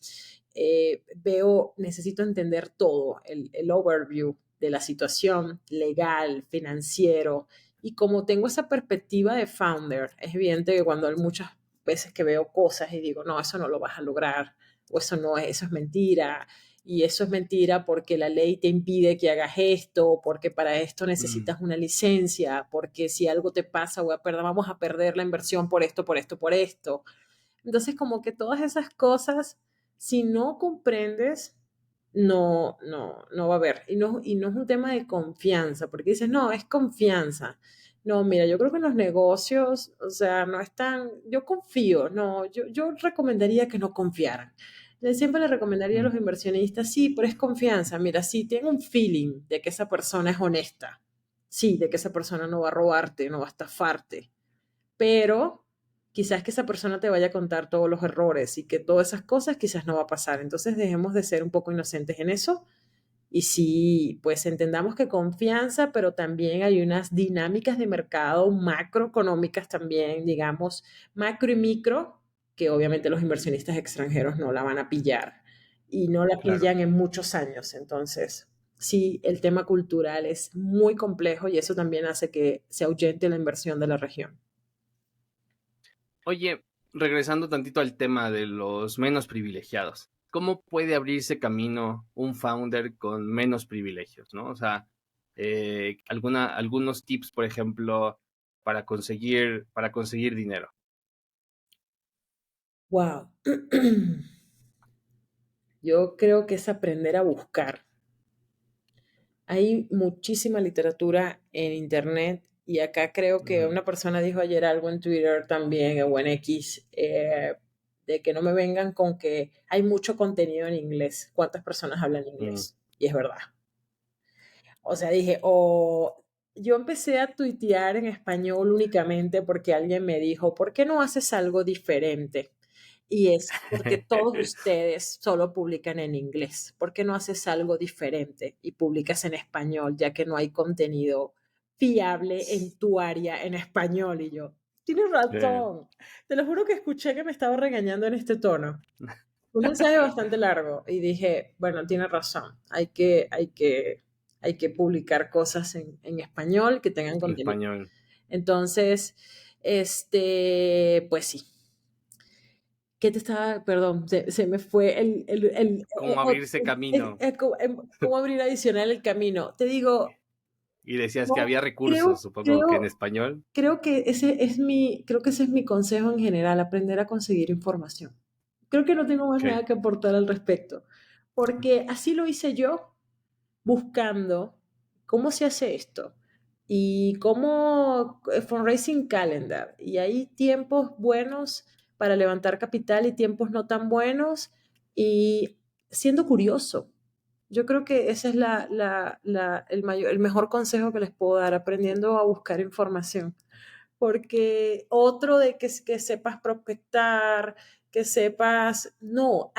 necesito entender todo, el overview de la situación legal, financiero, y como tengo esa perspectiva de founder, es evidente que cuando hay muchas veces que veo cosas y digo, no, eso no lo vas a lograr, o eso es mentira, y eso es mentira porque la ley te impide que hagas esto, porque para esto necesitas una licencia, porque si algo te pasa, vamos a perder la inversión por esto, por esto, por esto. Entonces, como que todas esas cosas, si no comprendes, no va a haber. Y no es un tema de confianza, porque dices, no, es confianza. No, mira, yo creo que en los negocios, o sea, no están, yo confío, no, yo recomendaría que no confiaran. Siempre le recomendaría a los inversionistas, sí, pero es confianza. Mira, sí, tengo un feeling de que esa persona es honesta, sí, de que esa persona no va a robarte, no va a estafarte, pero quizás que esa persona te vaya a contar todos los errores y que todas esas cosas quizás no va a pasar. Entonces dejemos de ser un poco inocentes en eso y sí, pues entendamos que confianza, pero también hay unas dinámicas de mercado macroeconómicas también, digamos, macro y micro, que obviamente los inversionistas extranjeros no la van a pillar y no la Claro. pillan en muchos años. Entonces, sí, el tema cultural es muy complejo y eso también hace que se ahuyente la inversión de la región. Oye, regresando tantito al tema de los menos privilegiados, ¿cómo puede abrirse camino un founder con menos privilegios, ¿no? O sea, algunos tips, por ejemplo, para conseguir dinero. Wow. Yo creo que es aprender a buscar. Hay muchísima literatura en internet y acá creo que una persona dijo ayer algo en Twitter también o en X, de que no me vengan con que hay mucho contenido en inglés. ¿Cuántas personas hablan inglés? Y es verdad. O sea, dije, yo empecé a tuitear en español únicamente porque alguien me dijo, ¿por qué no haces algo diferente? Y es porque todos ustedes solo publican en inglés. ¿Por qué no haces algo diferente y publicas en español, ya que no hay contenido fiable en tu área en español? Y yo, tienes razón. Te lo juro que escuché que me estaba regañando en este tono. Un mensaje bastante largo y dije, bueno, tiene razón. Hay que publicar cosas en español que tengan En contenido. español. Entonces, pues sí. ¿Qué te estaba? Perdón, se me fue ¿Cómo abrirse camino? cómo abrir adicional el camino. Te digo, Y decías que no, había recursos, supongo que en español. creo que creo que ese es mi consejo en general, aprender a conseguir información. Creo que no tengo más Ok, nada que aportar al respecto, porque así lo hice yo, buscando cómo se hace esto y cómo fundraising calendar. Y hay tiempos buenos para levantar capital y tiempos no tan buenos y siendo curioso. Yo creo que ese es el mejor consejo que les puedo dar, aprendiendo a buscar información. Porque otro de que sepas prospectar, que sepas, no,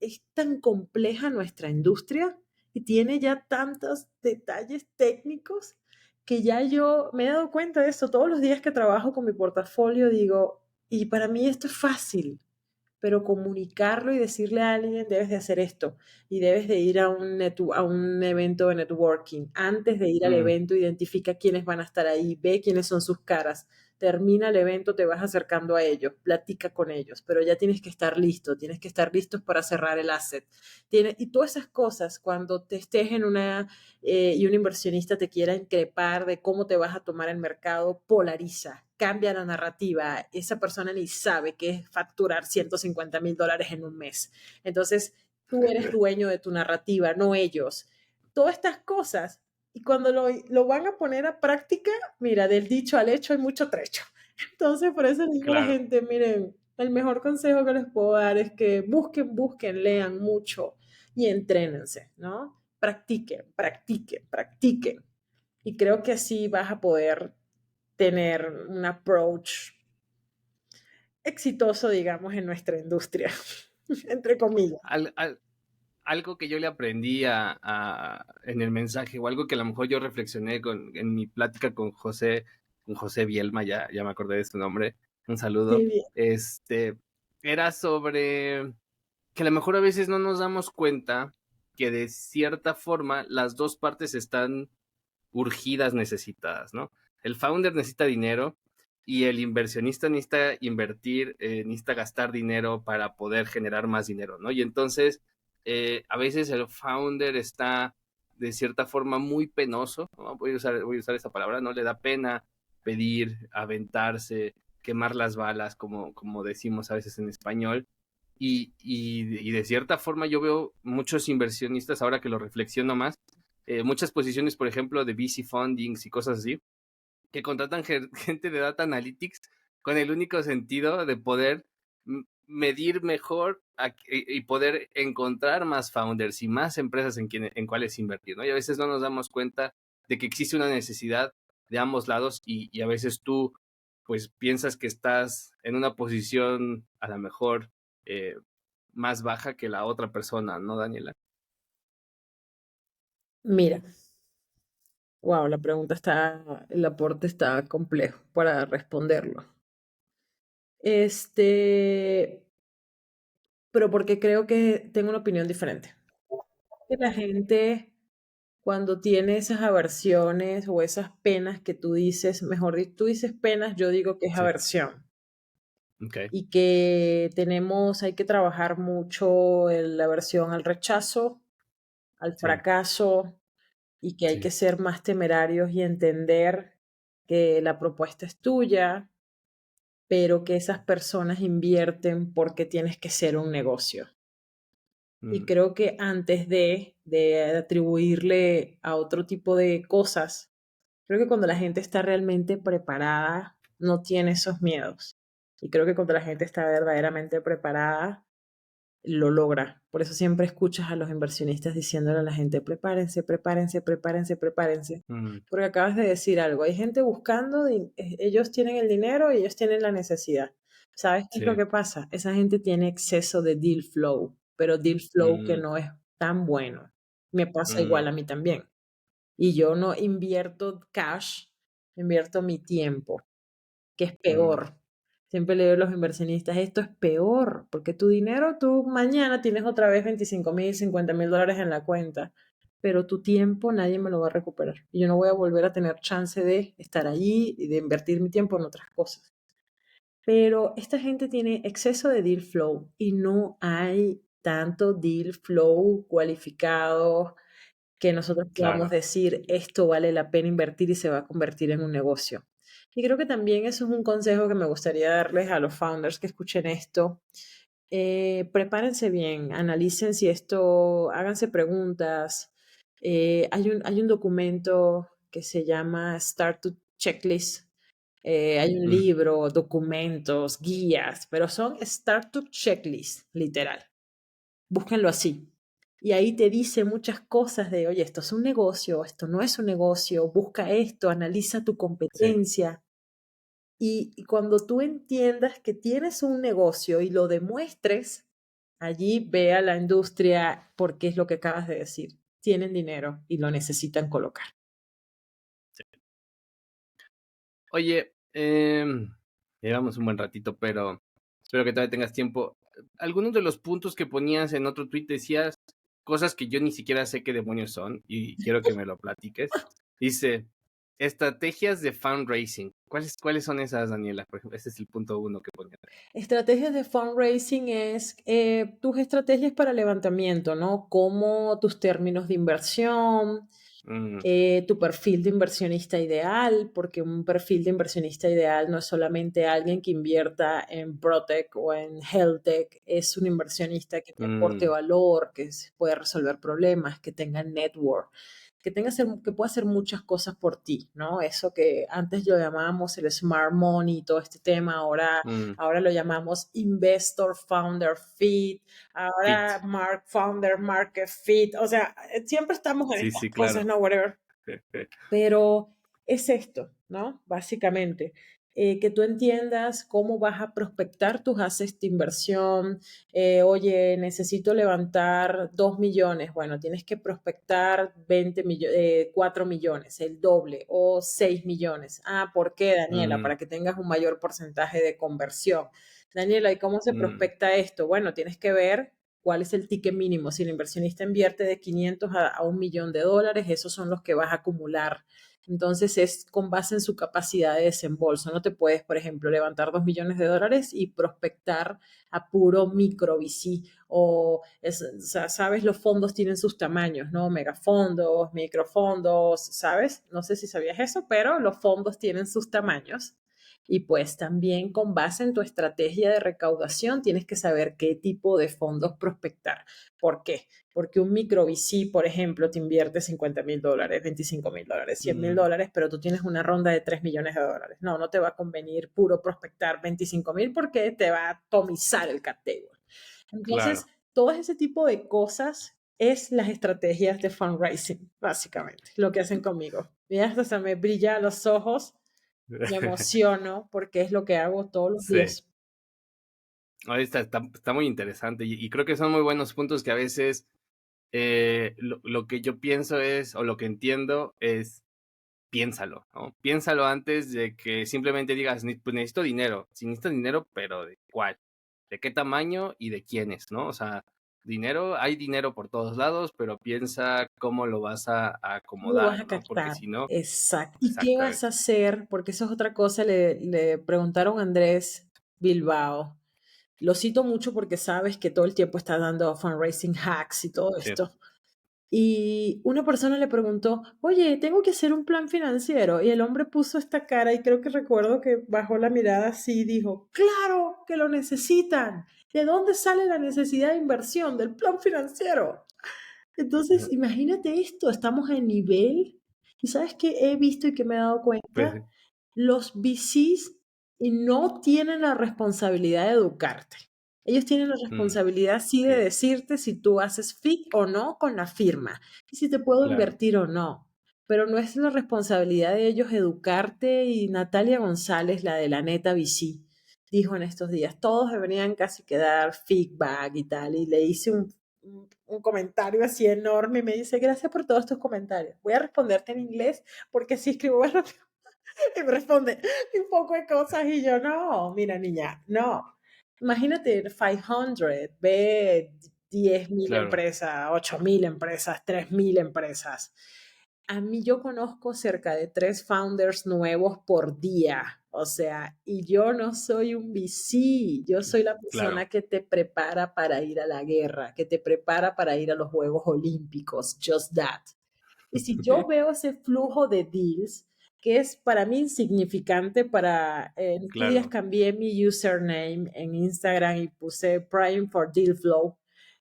es tan compleja nuestra industria y tiene ya tantos detalles técnicos que ya yo me he dado cuenta de eso. Todos los días que trabajo con mi portafolio digo, y para mí esto es fácil, pero comunicarlo y decirle a alguien, debes de hacer esto y debes de ir a un evento de networking. Antes de ir al evento, identifica quiénes van a estar ahí, ve quiénes son sus caras. termina el evento, te vas acercando a ellos, platica con ellos, pero ya tienes que estar listo, tienes que estar listos para cerrar el asset. Y todas esas cosas, cuando te estés en y un inversionista te quiera increpar de cómo te vas a tomar el mercado, polariza, cambia la narrativa. Esa persona ni sabe qué es facturar $150,000 en un mes. Entonces, tú eres dueño de tu narrativa, no ellos. Todas estas cosas, y cuando lo van a poner a práctica, mira, del dicho al hecho hay mucho trecho. Entonces, por eso les digo a la gente, miren, el mejor consejo que les puedo dar es que busquen, lean mucho y entrénense, ¿no? Practiquen, practiquen, practiquen. Y creo que así vas a poder tener un approach exitoso, digamos, en nuestra industria, entre comillas. Algo que yo le aprendí en el mensaje, o algo que a lo mejor yo reflexioné en mi plática con José Bielma, ya me acordé de su nombre, un saludo, era sobre que a lo mejor a veces no nos damos cuenta que de cierta forma las dos partes están urgidas, necesitadas, ¿no? El founder necesita dinero y el inversionista necesita invertir, necesita gastar dinero para poder generar más dinero, ¿no? Y entonces, a veces el founder está de cierta forma muy penoso, ¿no? Voy a usar esa palabra, ¿no? Le da pena pedir, aventarse, quemar las balas, como decimos a veces en español. Y de cierta forma yo veo muchos inversionistas, ahora que lo reflexiono más, muchas posiciones, por ejemplo, de VC fundings y cosas así, que contratan gente de Data Analytics con el único sentido de poder medir mejor y poder encontrar más founders y más empresas en cuáles invertir, ¿no? Y a veces no nos damos cuenta de que existe una necesidad de ambos lados y a veces tú pues piensas que estás en una posición a lo mejor más baja que la otra persona, ¿no, Daniela? Mira, wow, el aporte está complejo para responderlo. Pero porque creo que tengo una opinión diferente. Que la gente, cuando tiene esas aversiones o esas penas que tú dices, mejor dicho, tú dices penas, yo digo que es Sí. aversión. Okay. Y que hay que trabajar mucho la aversión al rechazo, al fracaso, y que hay que ser más temerarios y entender que la propuesta es tuya, pero que esas personas invierten porque tienes que ser un negocio. Y creo que antes de atribuirle a otro tipo de cosas, creo que cuando la gente está realmente preparada, no tiene esos miedos. Y creo que cuando la gente está verdaderamente preparada, lo logra. Por eso siempre escuchas a los inversionistas diciéndole a la gente, prepárense, prepárense, prepárense, prepárense. Porque acabas de decir algo, hay gente buscando, ellos tienen el dinero y ellos tienen la necesidad. ¿Sabes qué es lo que pasa? Esa gente tiene exceso de deal flow, pero deal flow que no es tan bueno. Me pasa igual a mí también. Y yo no invierto cash, invierto mi tiempo, que es peor. Siempre le digo a los inversionistas, esto es peor, porque tu dinero, tú mañana tienes otra vez 25,000, $50,000 en la cuenta, pero tu tiempo nadie me lo va a recuperar. Y yo no voy a volver a tener chance de estar allí y de invertir mi tiempo en otras cosas. Pero esta gente tiene exceso de deal flow y no hay tanto deal flow cualificado que nosotros podamos decir, esto vale la pena invertir y se va a convertir en un negocio. Y creo que también eso es un consejo que me gustaría darles a los founders que escuchen esto. Prepárense bien, analicen si esto, háganse preguntas. Hay un documento que se llama Startup Checklist. Hay un libro, documentos, guías, pero son Startup Checklist, literal. Búsquenlo así. Y ahí te dice muchas cosas de, oye, esto es un negocio, esto no es un negocio, busca esto, analiza tu competencia. Y cuando tú entiendas que tienes un negocio y lo demuestres, allí ve a la industria porque es lo que acabas de decir. Tienen dinero y lo necesitan colocar. Oye, llevamos un buen ratito, pero espero que todavía tengas tiempo. Algunos de los puntos que ponías en otro tweet decías cosas que yo ni siquiera sé qué demonios son y quiero que me lo platiques. Dice, estrategias de fundraising. ¿Cuáles son esas, Daniela? Por ejemplo, ese es el punto 1 que ponía. Estrategias de fundraising es tus estrategias para levantamiento, ¿no? Como tus términos de inversión, tu perfil de inversionista ideal, porque un perfil de inversionista ideal no es solamente alguien que invierta en PropTech o en HealthTech, es un inversionista que te aporte valor, que puede resolver problemas, que tenga network, que pueda hacer muchas cosas por ti, ¿no? Eso que antes lo llamábamos el smart money y todo este tema, ahora lo llamamos investor founder fit, ahora founder market fit, o sea, siempre estamos en estas cosas, ¿no? Whatever. Pero es esto, ¿no? Básicamente, que tú entiendas cómo vas a prospectar tus assets de inversión. Oye, necesito levantar 2 millones. Bueno, tienes que prospectar 4 millones, el doble, o 6 millones. Ah, ¿por qué, Daniela? Para que tengas un mayor porcentaje de conversión. Daniela, ¿y cómo se prospecta esto? Bueno, tienes que ver cuál es el ticket mínimo. Si el inversionista invierte de 500 a $1 millón, esos son los que vas a acumular. Entonces es con base en su capacidad de desembolso. No te puedes, por ejemplo, levantar $2 millones y prospectar a puro micro VC o sea, sabes, los fondos tienen sus tamaños, ¿no? Megafondos, microfondos, ¿sabes? No sé si sabías eso, pero los fondos tienen sus tamaños. Y pues también con base en tu estrategia de recaudación tienes que saber qué tipo de fondos prospectar. ¿Por qué? Porque un micro VC, por ejemplo, te invierte $50,000, $25,000, $100,000, pero tú tienes una ronda de $3 millones. No, no te va a convenir puro prospectar 25,000 porque te va a atomizar el cap table. Entonces, todo ese tipo de cosas es las estrategias de fundraising, básicamente, lo que hacen conmigo. Mira, hasta me brilla los ojos. Me emociono porque es lo que hago todos los días. Está muy interesante y creo que son muy buenos puntos que a veces lo que yo pienso es, o lo que entiendo es, piénsalo, ¿no? Piénsalo antes de que simplemente digas, pues necesito dinero. Si necesito dinero, pero ¿de cuál? ¿De qué tamaño y de quiénes, no? O sea, hay dinero por todos lados, pero piensa cómo lo vas a acomodar, Lo vas a ¿no? Porque captar. si no... Exacto. ¿Y qué vas a hacer? Porque eso es otra cosa. Le preguntaron a Andrés Bilbao. Lo cito mucho porque sabes que todo el tiempo está dando fundraising hacks y todo esto. Y una persona le preguntó, oye, tengo que hacer un plan financiero. Y el hombre puso esta cara y creo que recuerdo que bajó la mirada así y dijo, claro que lo necesitan. ¿De dónde sale la necesidad de inversión del plan financiero? Entonces, imagínate esto, estamos en nivel. ¿Y sabes qué he visto y que me he dado cuenta? Los VCs no tienen la responsabilidad de educarte. Ellos tienen la responsabilidad, sí, de decirte si tú haces fit o no con la firma y si te puedo invertir o no. Pero no es la responsabilidad de ellos educarte. Y Natalia González, la de la Neta VC, dijo en estos días, todos deberían casi que dar feedback y tal. Y le hice un comentario así enorme y me dice, gracias por todos tus comentarios. Voy a responderte en inglés porque así escribo más rápido. Y me responde un poco de cosas y yo, no, mira niña, no. Imagínate 500, ve 10,000 empresas, 8,000 empresas, 3,000 empresas. A mí yo conozco cerca de 3 founders nuevos por día, o sea, y yo no soy un VC, yo soy la persona que te prepara para ir a la guerra, que te prepara para ir a los Juegos Olímpicos, just that. Y si yo veo ese flujo de deals, que es para mí insignificante, en estos días cambié mi username en Instagram y puse Prime for Deal Flow,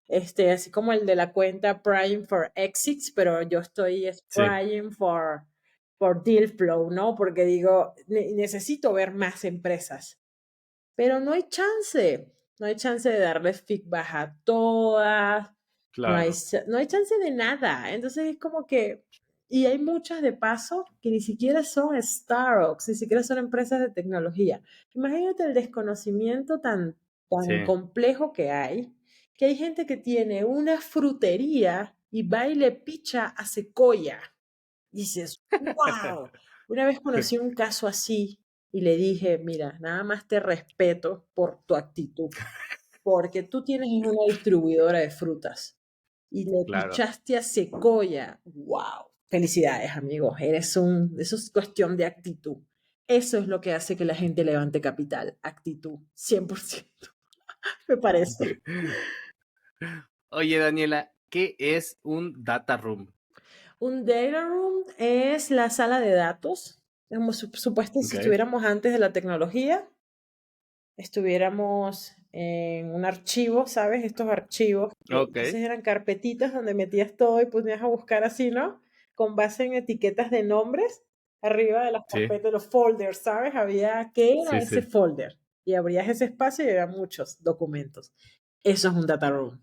así como el de la cuenta Prime for Exits, pero yo estoy Prime for Deal Flow, ¿no? Porque digo, necesito ver más empresas, pero no hay chance de darles feedback a todas, no hay chance de nada. Entonces es como que, y hay muchas de paso que ni siquiera son startups, ni siquiera son empresas de tecnología. Imagínate el desconocimiento tan complejo que hay gente que tiene una frutería y va y le picha a Sequoia. Dices, wow. Una vez conocí un caso así y le dije, mira, nada más te respeto por tu actitud, porque tú tienes una distribuidora de frutas y le pichaste a Sequoia. Wow. felicidades, amigo. Eso es cuestión de actitud. Eso es lo que hace que la gente levante capital. Actitud, 100%, me parece. Oye, Daniela, ¿qué es un data room? Un data room es la sala de datos. Como supuesto, si Ok. estuviéramos antes de la tecnología, estuviéramos en un archivo, ¿sabes? Estos archivos. Ok. Entonces eran carpetitas donde metías todo y ponías a buscar así, ¿no? Con base en etiquetas de nombres, arriba de las Sí, carpetas, los folders, ¿sabes? Había qué era sí, ese sí. folder. Y abrías ese espacio y había muchos documentos. Eso es un data room.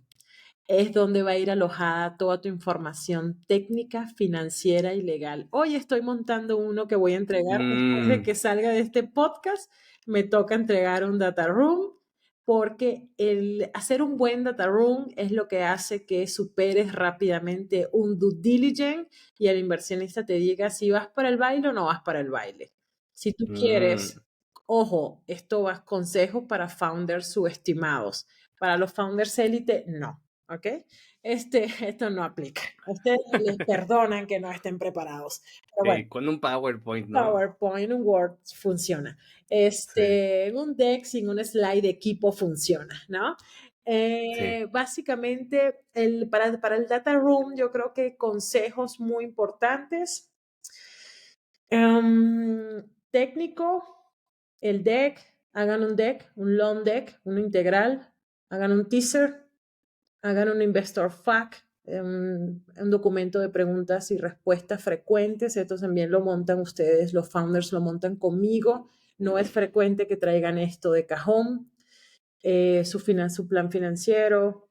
Es donde va a ir alojada toda tu información técnica, financiera y legal. Hoy estoy montando uno que voy a entregar después de que salga de este podcast. Me toca entregar un data room porque el hacer un buen data room es lo que hace que superes rápidamente un due diligence y el inversionista te diga si vas para el baile o no vas para el baile. Si tú quieres, ojo, esto va consejos para founders subestimados. Para los founders élite, no. ¿Ok? Esto no aplica. A ustedes les perdonan que no estén preparados. Pero Ok, bueno, con un PowerPoint, un ¿no? PowerPoint, un Word funciona. Sí, Un deck sin un slide de equipo funciona, ¿no? sí. Básicamente, para el data room, yo creo que consejos muy importantes. Técnico, el deck, hagan un deck, un long deck, un integral, hagan un teaser, hagan un investor FAQ, un documento de preguntas y respuestas frecuentes. Esto también lo montan ustedes, los founders lo montan conmigo. No es frecuente que traigan esto de cajón. Su plan financiero,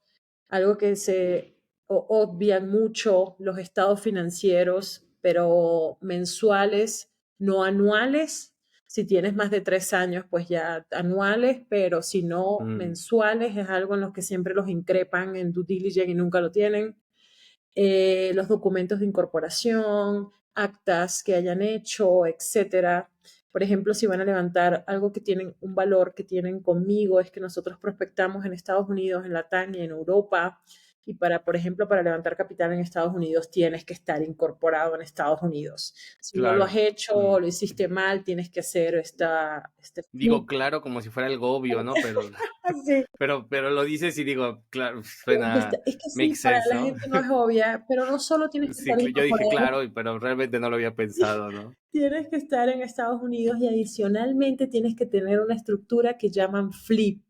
algo que se obvian mucho, los estados financieros, pero mensuales, no anuales. Si tienes más de 3 años, pues ya anuales, pero si no, mensuales es algo en lo que siempre los increpan en due diligence y nunca lo tienen. Los documentos de incorporación, actas que hayan hecho, etcétera. Por ejemplo, si van a levantar algo que tienen un valor que tienen conmigo, es que nosotros prospectamos en Estados Unidos, en Latam y en Europa. Y por ejemplo, para levantar capital en Estados Unidos tienes que estar incorporado en Estados Unidos. Si no lo has Claro. hecho o lo hiciste mal, tienes que hacer este Digo, claro, como si fuera algo obvio, ¿no? Pero, sí. pero lo dices y digo, claro, suena, Es que sí, makes para sense, la ¿no? gente no es obvia, pero no solo tienes que Sí, estar yo dije incorporado, claro, pero realmente no lo había pensado, ¿no? tienes que estar en Estados Unidos y adicionalmente tienes que tener una estructura que llaman FLIP.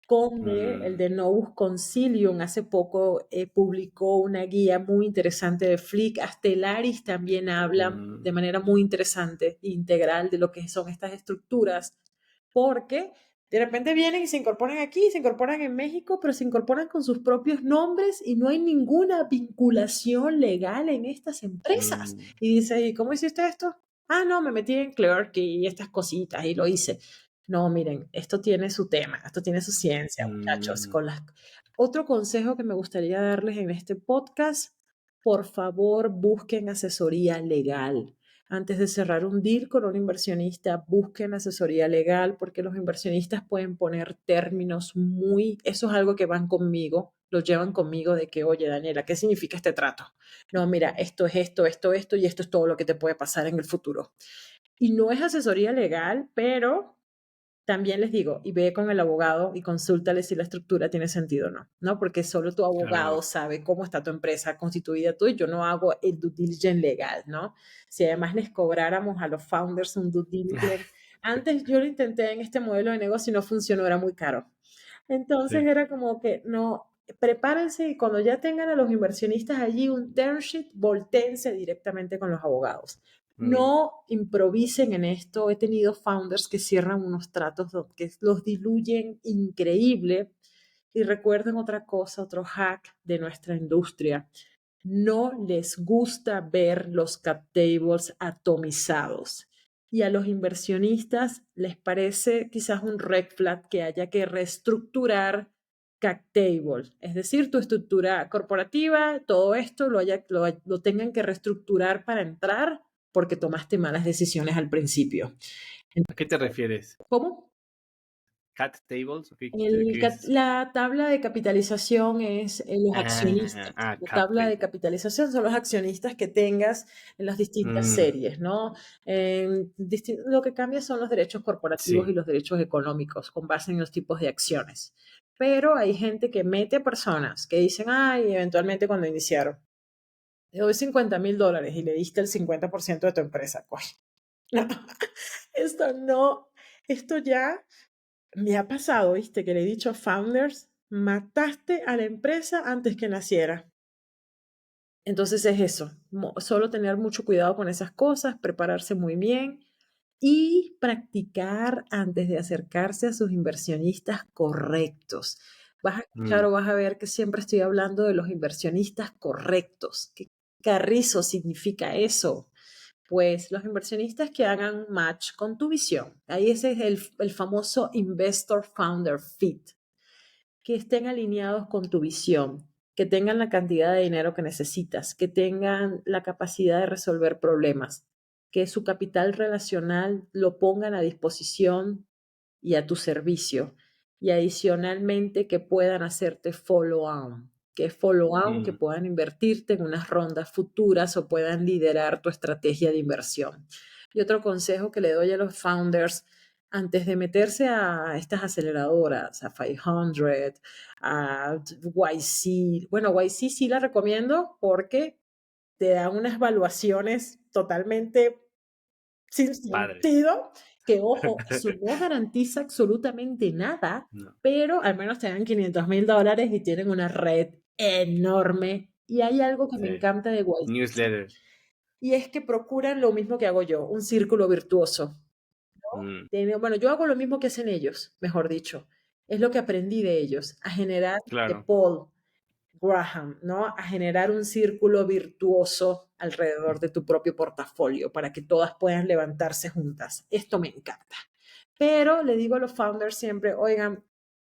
Conde, el de Novus Concilium, hace poco publicó una guía muy interesante de FLIC. Astelaris también habla de manera muy interesante e integral de lo que son estas estructuras, porque de repente vienen y se incorporan aquí, se incorporan en México, pero se incorporan con sus propios nombres y no hay ninguna vinculación legal en estas empresas. Y dice, ¿y cómo hiciste esto? Ah, no, me metí en Clerk y estas cositas y lo hice. No, miren, esto tiene su tema, esto tiene su ciencia, muchachos. Otro consejo que me gustaría darles en este podcast, por favor, busquen asesoría legal. Antes de cerrar un deal con un inversionista, busquen asesoría legal porque los inversionistas pueden poner términos eso es algo que van conmigo, lo llevan conmigo de que, oye, Daniela, ¿qué significa este trato? No, mira, esto es esto y esto es todo lo que te puede pasar en el futuro. Y no es asesoría legal, pero también les digo, y ve con el abogado y consúltale si la estructura tiene sentido o no, ¿no? Porque solo tu abogado Claro. sabe cómo está tu empresa constituida tú y yo no hago el due diligence legal, ¿no? Si además les cobráramos a los founders un due diligence, antes yo lo intenté en este modelo de negocio y no funcionó, era muy caro. Entonces Sí. era como que no, prepárense y cuando ya tengan a los inversionistas allí un term sheet, voltéense directamente con los abogados. No improvisen en esto. He tenido founders que cierran unos tratos que los diluyen increíble. Y recuerden otra cosa, otro hack de nuestra industria. No les gusta ver los cap tables atomizados. Y a los inversionistas les parece quizás un red flag que haya que reestructurar cap table. Es decir, tu estructura corporativa, todo esto lo tengan que reestructurar para entrar porque tomaste malas decisiones al principio. ¿A qué te refieres? ¿Cómo? Cat tables, ok, ¿qué es? La tabla de capitalización es los accionistas. La Cap tabla de table. capitalización son los accionistas que tengas en las distintas series, ¿no? Lo que cambia son los derechos corporativos y Sí. los derechos económicos con base en los tipos de acciones. Pero hay gente que mete a personas que dicen, ay, eventualmente cuando iniciaron, le doy $50,000 y le diste el 50% de tu empresa. Coy. No, esto ya me ha pasado, ¿viste? Que le he dicho a founders, mataste a la empresa antes que naciera. Entonces es eso, solo tener mucho cuidado con esas cosas, prepararse muy bien y practicar antes de acercarse a sus inversionistas correctos. Vas a escuchar o vas a ver que siempre estoy hablando de los inversionistas correctos. ¿Qué carrizo significa eso? Pues los inversionistas que hagan match con tu visión. Ahí ese es el famoso Investor Founder Fit. Que estén alineados con tu visión, que tengan la cantidad de dinero que necesitas, que tengan la capacidad de resolver problemas, que su capital relacional lo pongan a disposición y a tu servicio. Y adicionalmente que puedan hacerte follow-on. Que follow-on, que puedan invertirte en unas rondas futuras o puedan liderar tu estrategia de inversión. Y otro consejo que le doy a los founders antes de meterse a estas aceleradoras, a 500, a YC. Bueno, YC sí la recomiendo porque te da unas evaluaciones totalmente sin sentido, que ojo, eso no garantiza absolutamente nada, pero al menos te dan $500,000 y tienen una red enorme. Y hay algo que me encanta de YC. Newsletter. Y es que procuran lo mismo que hago yo, un círculo virtuoso. Bueno, yo hago lo mismo que hacen ellos, mejor dicho. Es lo que aprendí de ellos, a generar de Paul Graham, ¿no? A generar un círculo virtuoso alrededor de tu propio portafolio para que todas puedan levantarse juntas. Esto me encanta. Pero le digo a los founders siempre, oigan,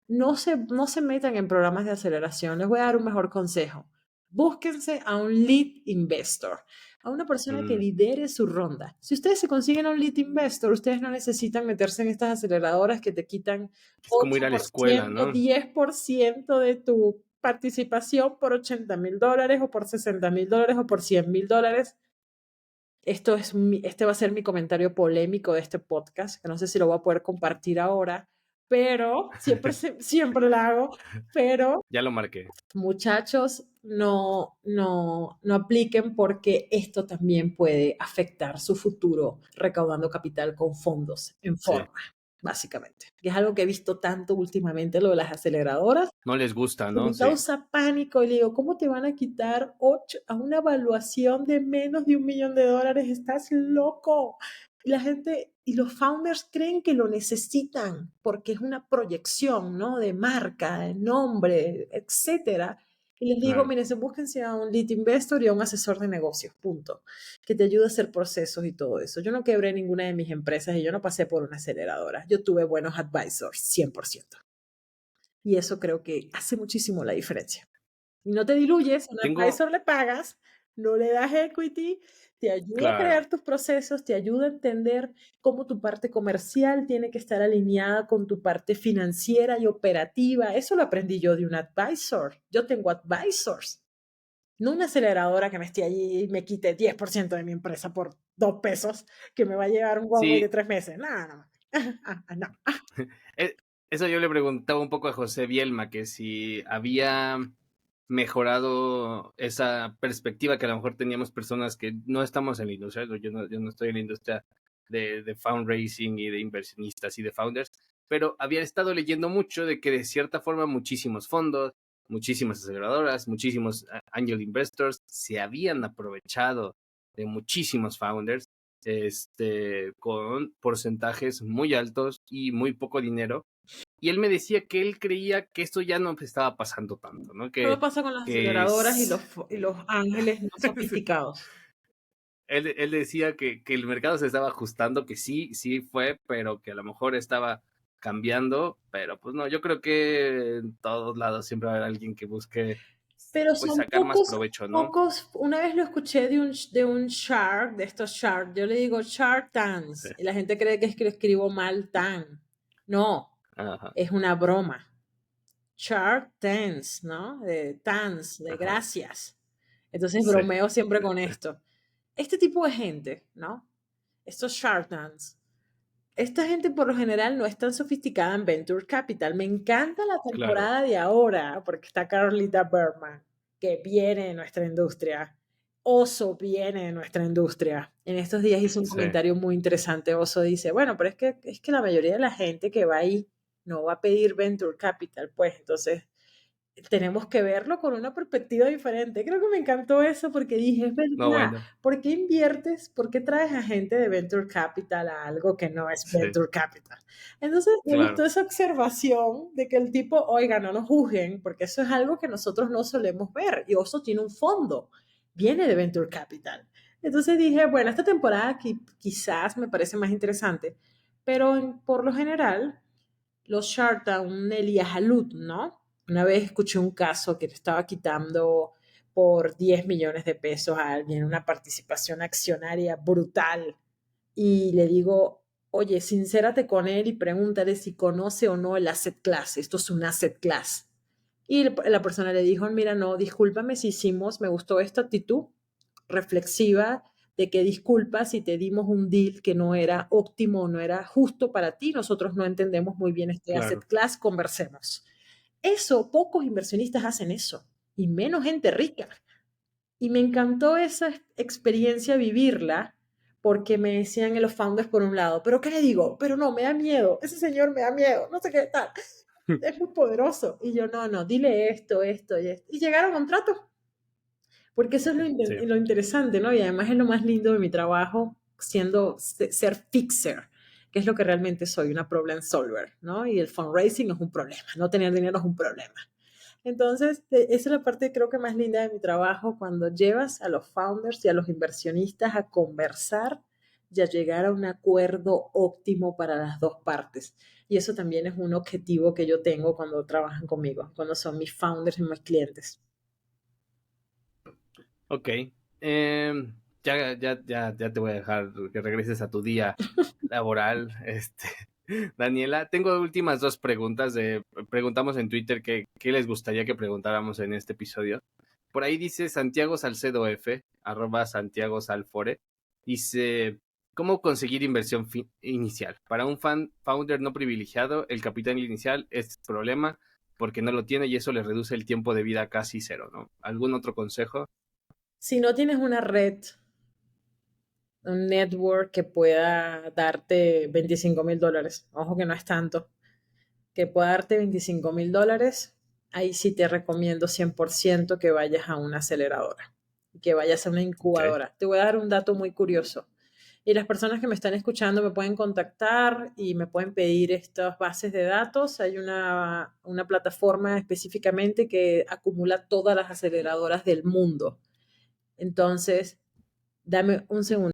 no se metan en programas de aceleración. Les voy a dar un mejor consejo. Búsquense a un lead investor, a una persona que lidere su ronda. Si ustedes se consiguen a un lead investor, ustedes no necesitan meterse en estas aceleradoras que te quitan 8%, Es como ir a la escuela, ¿no? 10% de tu participación por $80,000 o por $60,000 o por $100,000. Este va a ser mi comentario polémico de este podcast, que no sé si lo voy a poder compartir ahora, pero siempre lo hago, pero ya lo marqué. Muchachos, no apliquen porque esto también puede afectar su futuro recaudando capital con fondos en forma, básicamente. Y es algo que he visto tanto últimamente, lo de las aceleradoras. No les gusta, ¿no? Me causa pánico y le digo, ¿cómo te van a quitar 8 a una evaluación de menos de $1 millón? Estás loco. Y la gente y los founders creen que lo necesitan porque es una proyección, ¿no? De marca, de nombre, etcétera. Y les digo, miren, búsquense a un lead investor y a un asesor de negocios, punto. Que te ayude a hacer procesos y todo eso. Yo no quebré ninguna de mis empresas y yo no pasé por una aceleradora. Yo tuve buenos advisors, 100%. Y eso creo que hace muchísimo la diferencia. Y no te diluyes, a un advisor le pagas, no le das equity, te ayuda a crear tus procesos, te ayuda a entender cómo tu parte comercial tiene que estar alineada con tu parte financiera y operativa. Eso lo aprendí yo de un advisor. Yo tengo advisors. No una aceleradora que me esté allí y me quite 10% de mi empresa por $2, que me va a llevar un runway de 3 meses. No. Eso yo le preguntaba un poco a José Bielma, que si había mejorado esa perspectiva que a lo mejor teníamos personas que no estamos en la industria, yo no estoy en la industria de fundraising y de inversionistas y de founders, pero había estado leyendo mucho de que de cierta forma muchísimos fondos, muchísimas aceleradoras, muchísimos angel investors se habían aprovechado de muchísimos founders con porcentajes muy altos y muy poco dinero. Y él me decía que él creía que esto ya no estaba pasando tanto, ¿no? Solo pasa con las aceleradoras y los ángeles no sofisticados. Él decía que el mercado se estaba ajustando, que sí fue, pero que a lo mejor estaba cambiando, pero pues no, yo creo que en todos lados siempre va a haber alguien que busque pero pues, sacar más provecho, ¿no? Una vez lo escuché de un Shark, de estos Shark, yo le digo Shark Tanks, y la gente cree que es que lo escribo mal tan. No, Ajá. Es una broma. Shark Tanks, ¿no? De Tanks, de gracias. Entonces bromeo siempre con esto. Este tipo de gente, ¿no? Estos Shark Tanks. Esta gente por lo general no es tan sofisticada en Venture Capital. Me encanta la temporada de ahora porque está Carlita Berman, que viene de nuestra industria. Oso viene de nuestra industria. En estos días hizo un comentario muy interesante. Oso dice, bueno, pero es que la mayoría de la gente que va ahí no va a pedir Venture Capital, pues entonces tenemos que verlo con una perspectiva diferente. Creo que me encantó eso porque dije, es verdad, No, bueno. ¿por qué inviertes? ¿Por qué traes a gente de Venture Capital a algo que no es Venture Capital? Entonces, me gustó esa observación de que el tipo, oiga, no nos juzguen, porque eso es algo que nosotros no solemos ver. Y Oso tiene un fondo, viene de Venture Capital. Entonces dije, bueno, esta temporada quizás me parece más interesante, pero por lo general, los Shark Tank, un Elías Alut, ¿no? Una vez escuché un caso que le estaba quitando por 10 millones de pesos a alguien, una participación accionaria brutal. Y le digo, oye, sincérate con él y pregúntale si conoce o no el asset class. Esto es un asset class. Y la persona le dijo, mira, no, discúlpame si hicimos, me gustó esta actitud reflexiva de que disculpa si te dimos un deal que no era óptimo, no era justo para ti, nosotros no entendemos muy bien este asset class, conversemos. Eso, pocos inversionistas hacen eso, y menos gente rica. Y me encantó esa experiencia vivirla, porque me decían los founders por un lado, pero ¿qué le digo? Pero no, me da miedo, ese señor me da miedo, no sé qué tal, es muy poderoso. Y yo, no, dile esto, esto y esto. Y llegaron a un trato. Porque eso es lo interesante, ¿no? Y además es lo más lindo de mi trabajo, ser fixer, que es lo que realmente soy, una problem solver, ¿no? Y el fundraising es un problema, no tener dinero es un problema. Entonces, esa es la parte creo que más linda de mi trabajo, cuando llevas a los founders y a los inversionistas a conversar y a llegar a un acuerdo óptimo para las dos partes. Y eso también es un objetivo que yo tengo cuando trabajan conmigo, cuando son mis founders y mis clientes. Ok. Ya te voy a dejar que regreses a tu día laboral. Daniela, tengo últimas dos preguntas. Preguntamos en Twitter qué les gustaría que preguntáramos en este episodio. Por ahí dice Santiago Salcedo F, @Santiago Salfore. Dice, ¿cómo conseguir inversión inicial? Para un founder no privilegiado, el capital inicial es problema porque no lo tiene y eso le reduce el tiempo de vida a casi cero, ¿no? ¿Algún otro consejo? Si no tienes una red, un network que pueda darte $25,000, ojo que no es tanto, que pueda darte $25,000, ahí sí te recomiendo 100% que vayas a una aceleradora, que vayas a una incubadora. Okay. Te voy a dar un dato muy curioso. Y las personas que me están escuchando me pueden contactar y me pueden pedir estas bases de datos. Hay una plataforma específicamente que acumula todas las aceleradoras del mundo. Entonces, dame un segundo.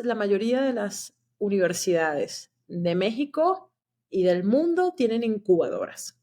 La mayoría de las universidades de México y del mundo tienen incubadoras.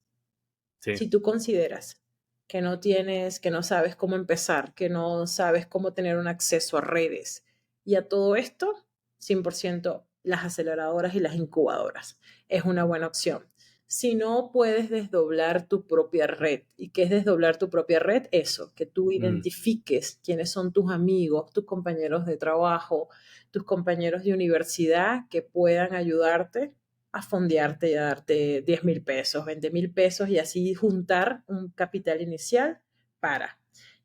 Sí. Si tú consideras que no sabes cómo empezar, que no sabes cómo tener un acceso a redes y a todo esto, 100% las aceleradoras y las incubadoras es una buena opción. Si no puedes desdoblar tu propia red. ¿Y qué es desdoblar tu propia red? Eso, que tú identifiques quiénes son tus amigos, tus compañeros de trabajo, tus compañeros de universidad que puedan ayudarte a fondearte y a darte 10,000 pesos, 20,000 pesos y así juntar un capital inicial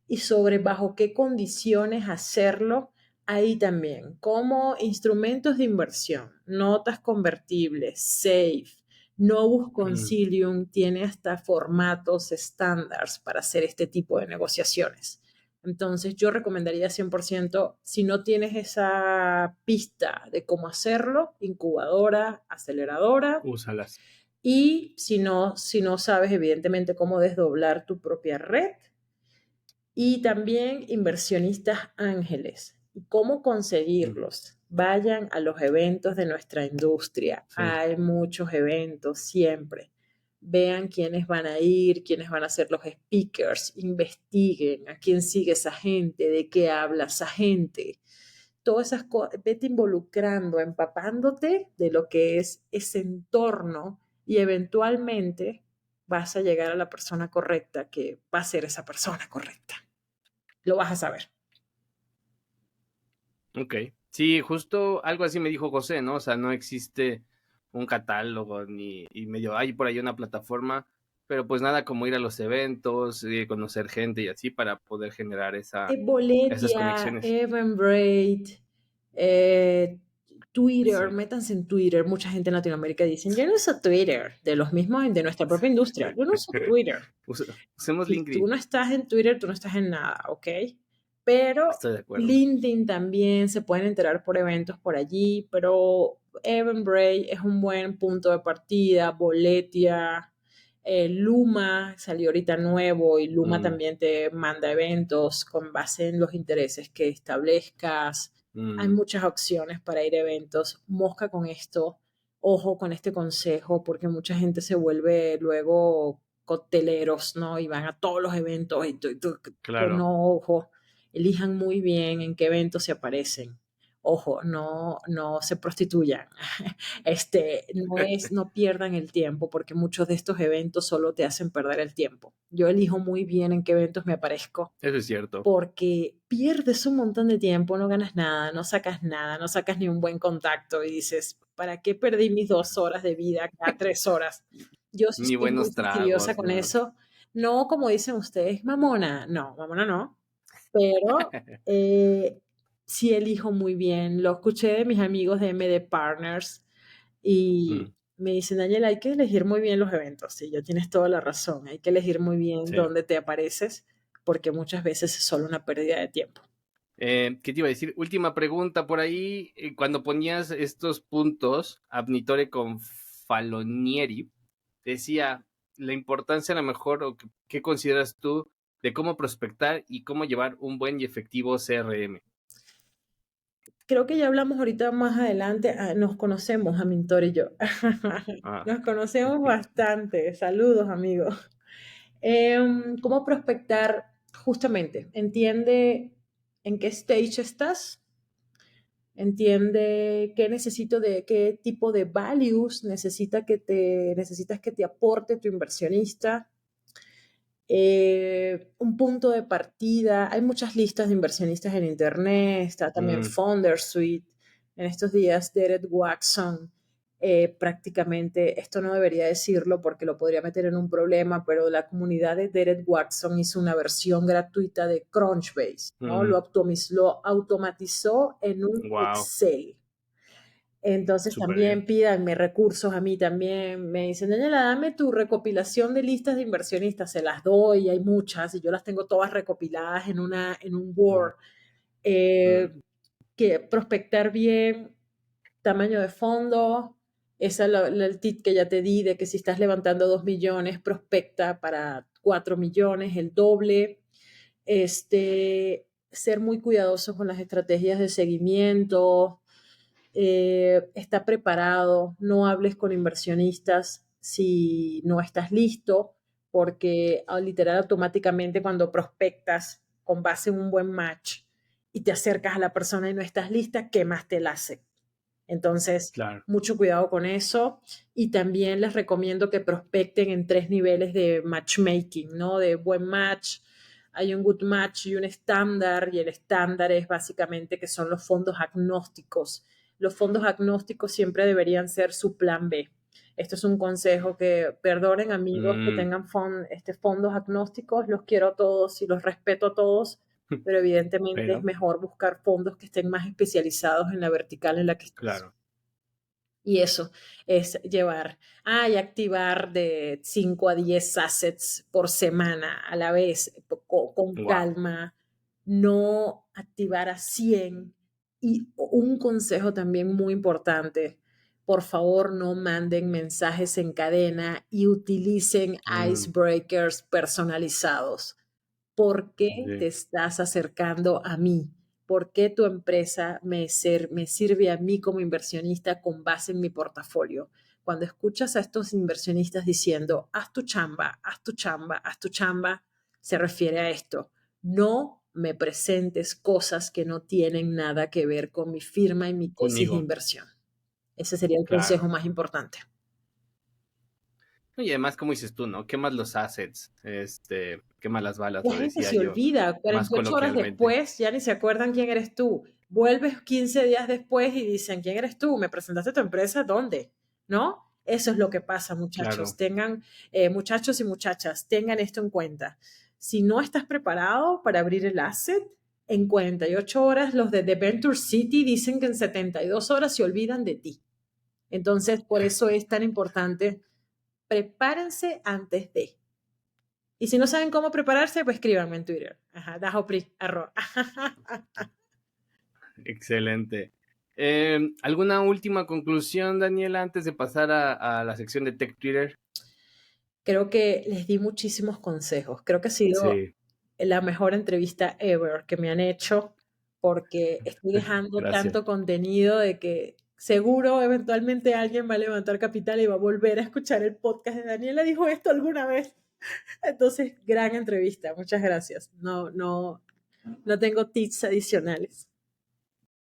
y sobre bajo qué condiciones hacerlo. Ahí también, como instrumentos de inversión, notas convertibles, SAFE, Novus Concilium tiene hasta formatos estándares para hacer este tipo de negociaciones. Entonces yo recomendaría 100%, si no tienes esa pista de cómo hacerlo, incubadora, aceleradora. Úsalas. Y si no sabes evidentemente cómo desdoblar tu propia red. Y también inversionistas ángeles. ¿Y cómo conseguirlos? Vayan a los eventos de nuestra industria. Sí. Hay muchos eventos siempre. Vean quiénes van a ir, quiénes van a ser los speakers, investiguen a quién sigue esa gente, de qué habla esa gente. todas esas cosas, vete involucrando, empapándote de lo que es ese entorno y eventualmente vas a llegar a la persona correcta que va a ser esa persona correcta. Lo vas a saber. Ok. Sí, justo algo así me dijo José, ¿no? O sea, no existe un catálogo y medio hay por ahí una plataforma, pero pues nada como ir a los eventos, conocer gente y así para poder generar esas Boletia, conexiones. Eventbrite, Twitter, Sí. métanse en Twitter. Mucha gente en Latinoamérica dice, yo no uso Twitter, de los mismos de nuestra propia industria. Yo no uso Twitter. Usemos Si tú LinkedIn. no estás en Twitter, tú no estás en nada, ¿ok? Pero Estoy de acuerdo. LinkedIn también se pueden enterar por eventos por allí, pero Eventbrite es un buen punto de partida, Boletia, Luma salió ahorita nuevo y Luma también te manda eventos con base en los intereses que establezcas. Hay muchas opciones para ir a eventos. Mosca con esto, ojo con este consejo, porque mucha gente se vuelve luego cocteleros, ¿no? Y van a todos los eventos y Claro. no, ojo, elijan muy bien en qué eventos se aparecen. Ojo, no se prostituyan. No pierdan el tiempo, porque muchos de estos eventos solo te hacen perder el tiempo. Yo elijo muy bien en qué eventos me aparezco. Eso es cierto. Porque pierdes un montón de tiempo, no ganas nada, no sacas ni un buen contacto y dices, ¿para qué perdí mis 2 horas de vida cada 3 horas? Yo sí Ni soy muy buenos fastidiosa tragos, con ¿no? eso. No como dicen ustedes, mamona no. Pero sí elijo muy bien. Lo escuché de mis amigos de MD Partners y me dicen, Daniela, hay que elegir muy bien los eventos. Y yo tienes toda la razón. Hay que elegir muy bien Sí. dónde te apareces porque muchas veces es solo una pérdida de tiempo. ¿Qué te iba a decir? Última pregunta por ahí. Cuando ponías estos puntos, Abnitore con Falonieri, decía la importancia a lo mejor, o qué consideras tú, de cómo prospectar y cómo llevar un buen y efectivo CRM. Creo que ya hablamos ahorita más adelante. Nos conocemos, Amintor y yo. Nos conocemos bastante. Saludos, amigos. ¿Cómo prospectar? Justamente, entiende en qué stage estás, entiende qué tipo de values necesitas que te aporte tu inversionista. Un punto de partida. Hay muchas listas de inversionistas en internet, está también Founder Suite. En estos días, Derek Watson, prácticamente, esto no debería decirlo porque lo podría meter en un problema, pero la comunidad de Derek Watson hizo una versión gratuita de Crunchbase, ¿no? Lo automatizó en un Excel. Entonces Súper también bien. pídanme recursos a mí también. Me dicen, Daniela, dame tu recopilación de listas de inversionistas. Se las doy, hay muchas y yo las tengo todas recopiladas en un Word. Que prospectar bien, tamaño de fondo. Esa es el tip que ya te di de que si estás levantando 2 millones, prospecta para 4 millones, el doble. Ser muy cuidadoso con las estrategias de seguimiento. Está preparado, no hables con inversionistas si no estás listo, porque literal automáticamente cuando prospectas con base en un buen match y te acercas a la persona y no estás lista, quemaste el asset. Entonces, mucho cuidado con eso. Y también les recomiendo que prospecten en 3 niveles de matchmaking, ¿no? De buen match. Hay un good match y un estándar, y el estándar es básicamente que son los fondos agnósticos. Los fondos agnósticos siempre deberían ser su plan B. Esto es un consejo que, perdonen amigos que tengan fondos agnósticos, los quiero a todos y los respeto a todos, pero evidentemente es mejor buscar fondos que estén más especializados en la vertical en la que estás. Claro. Y eso es llevar y activar de 5 a 10 assets por semana a la vez, con calma, no activar a 100. Y un consejo también muy importante, por favor no manden mensajes en cadena y utilicen icebreakers personalizados. ¿Por qué te estás acercando a mí? ¿Por qué tu empresa me sirve a mí como inversionista con base en mi portafolio? Cuando escuchas a estos inversionistas diciendo, haz tu chamba, haz tu chamba, haz tu chamba, se refiere a esto. No me presentes cosas que no tienen nada que ver con mi firma y mi tesis de Conmigo. inversión. Ese sería el Claro. consejo más importante. Y además, como dices tú, ¿no? Quemas los assets, quemas las balas, La lo gente decía se yo, olvida, más 48 horas coloquialmente. después ya ni se acuerdan quién eres tú. Vuelves 15 días después y dicen, ¿quién eres tú? ¿Me presentaste tu empresa? ¿Dónde? ¿No? Eso es lo que pasa, muchachos. Claro. Tengan, muchachos y muchachas, tengan esto en cuenta. Si no estás preparado para abrir el asset, en 48 horas los de The Venture City dicen que en 72 horas se olvidan de ti. Entonces, por eso es tan importante, prepárense antes de. Y si no saben cómo prepararse, pues escríbanme en Twitter. Ajá, dajopri, arroba. Excelente. ¿Alguna última conclusión, Daniela, antes de pasar a la sección de Tech Twitter? Creo que les di muchísimos consejos. Creo que ha sido Sí, la mejor entrevista ever que me han hecho porque estoy dejando gracias. tanto contenido de que seguro eventualmente alguien va a levantar capital y va a volver a escuchar el podcast de Daniela dijo esto alguna vez. Entonces, gran entrevista. Muchas gracias. No tengo tips adicionales.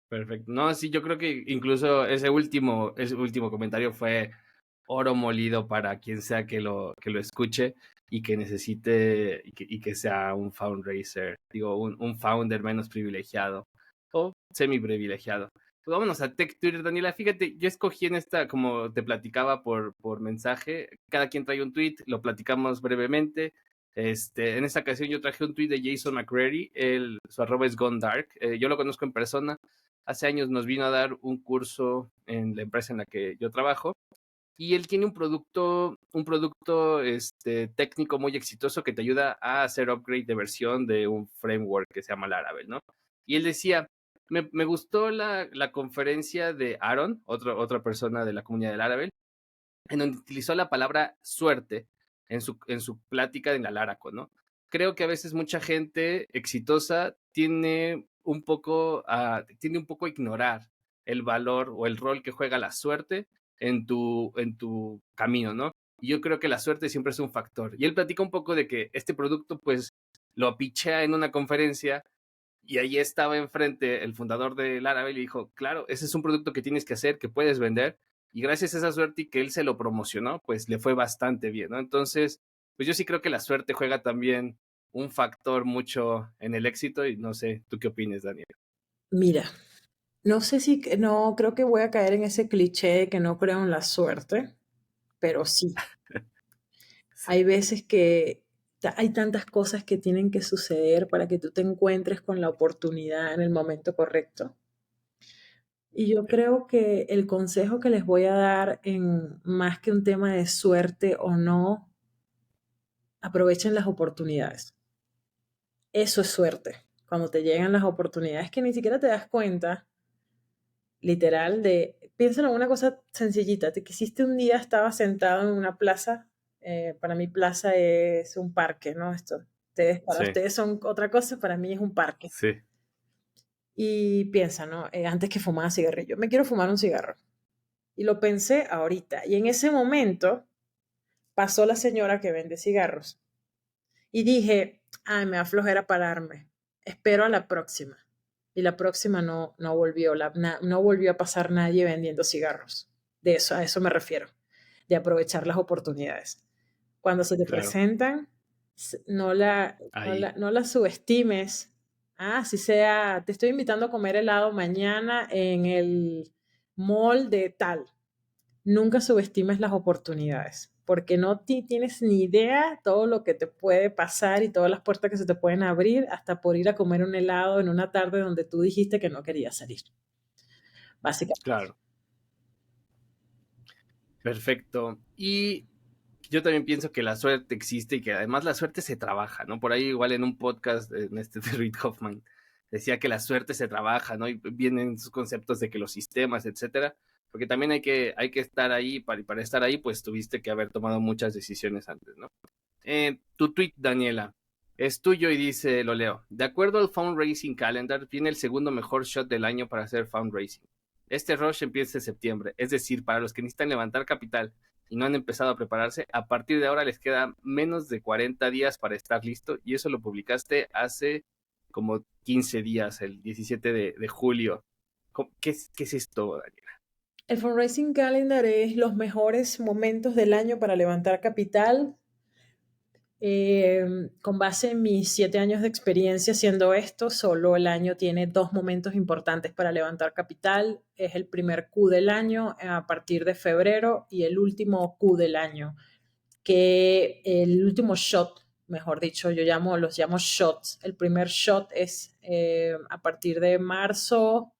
Perfecto. No, sí, yo creo que incluso ese último comentario fue oro molido para quien sea que lo escuche y que necesite y que sea un fundraiser, digo, un founder menos privilegiado o semi privilegiado. Pues vámonos a Tech Twitter, Daniela. Fíjate, yo escogí en esta, como te platicaba por mensaje, cada quien trae un tweet, lo platicamos brevemente. En esta ocasión yo traje un tweet de Jason McCreary, su arroba es Gone Dark. Yo lo conozco en persona. Hace años nos vino a dar un curso en la empresa en la que yo trabajo y él tiene un producto técnico muy exitoso que te ayuda a hacer upgrade de versión de un framework que se llama Laravel, ¿no? Y él decía, me gustó la conferencia de Aaron, otra persona de la comunidad de Laravel, en donde utilizó la palabra suerte en su plática en la Laraco, ¿no? Creo que a veces mucha gente exitosa tiende un poco a ignorar el valor o el rol que juega la suerte en tu camino, ¿no? Y yo creo que la suerte siempre es un factor. Y él platica un poco de que este producto, pues, lo pichea en una conferencia y ahí estaba enfrente el fundador de Laravel y dijo, claro, ese es un producto que tienes que hacer, que puedes vender. Y gracias a esa suerte y que él se lo promocionó, pues le fue bastante bien, ¿no? Entonces, pues yo sí creo que la suerte juega también un factor mucho en el éxito y no sé, ¿tú qué opinas, Daniel? Mira, no creo que voy a caer en ese cliché de que no creo en la suerte, pero sí. Sí, Hay veces que hay tantas cosas que tienen que suceder para que tú te encuentres con la oportunidad en el momento correcto. Y yo creo que el consejo que les voy a dar en más que un tema de suerte o no, aprovechen las oportunidades. Eso es suerte. Cuando te llegan las oportunidades que ni siquiera te das cuenta, literal, piénsalo en una cosa sencillita. Te quisiste un día, estaba sentado en una plaza. Para mí plaza es un parque, ¿no? Para sí, ustedes son otra cosa, para mí es un parque. sí, Y piensa, ¿no? Antes que fumaba cigarrillo, me quiero fumar un cigarro. Y lo pensé ahorita. Y en ese momento pasó la señora que vende cigarros. Y dije, ay, me da flojera pararme. Espero a la próxima. Y la próxima no volvió, no volvió a pasar nadie vendiendo cigarros. A eso me refiero, de aprovechar las oportunidades. Cuando se te claro, presentan, ahí, no la subestimes. Ah, si sea, te estoy invitando a comer helado mañana en el mall de tal. Nunca subestimes las oportunidades, porque no tienes ni idea todo lo que te puede pasar y todas las puertas que se te pueden abrir hasta por ir a comer un helado en una tarde donde tú dijiste que no querías salir, básicamente. claro, perfecto. Y yo también pienso que la suerte existe y que además la suerte se trabaja, ¿no? Por ahí igual en un podcast de Reid Hoffman decía que la suerte se trabaja, ¿no? Y vienen sus conceptos de que los sistemas, etcétera, porque también hay que estar ahí, para estar ahí, pues tuviste que haber tomado muchas decisiones antes, ¿no? Tu tweet, Daniela, es tuyo y dice, lo leo, de acuerdo al Fundraising Calendar, viene el segundo mejor shot del año para hacer fundraising. Este rush empieza en septiembre, es decir, para los que necesitan levantar capital y no han empezado a prepararse, a partir de ahora les queda menos de 40 días para estar listo y eso lo publicaste hace como 15 días, el 17 de julio. ¿Qué es esto, Daniela? El Fundraising Calendar es los mejores momentos del año para levantar capital. Con base en mis 7 años de experiencia haciendo esto, solo el año tiene 2 momentos importantes para levantar capital. Es el primer Q del año a partir de febrero y el último Q del año, que el último shot, mejor dicho, los llamo shots. El primer shot es a partir de marzo,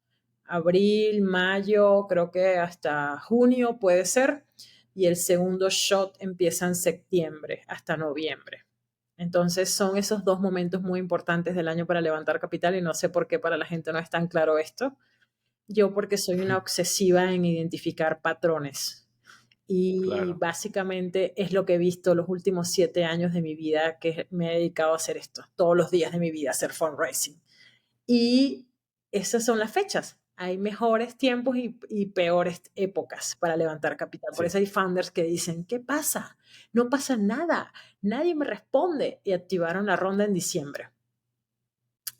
abril, mayo, creo que hasta junio puede ser. Y el segundo shot empieza en septiembre hasta noviembre. Entonces son esos 2 momentos muy importantes del año para levantar capital y no sé por qué para la gente no es tan claro esto. Yo porque soy una obsesiva en identificar patrones y Claro. básicamente es lo que he visto los últimos 7 años de mi vida, que me he dedicado a hacer esto, todos los días de mi vida, a hacer fundraising. Y esas son las fechas. Hay mejores tiempos y peores épocas para levantar capital. Por Sí. eso hay founders que dicen, ¿qué pasa? No pasa nada, nadie me responde. Y activaron la ronda en diciembre.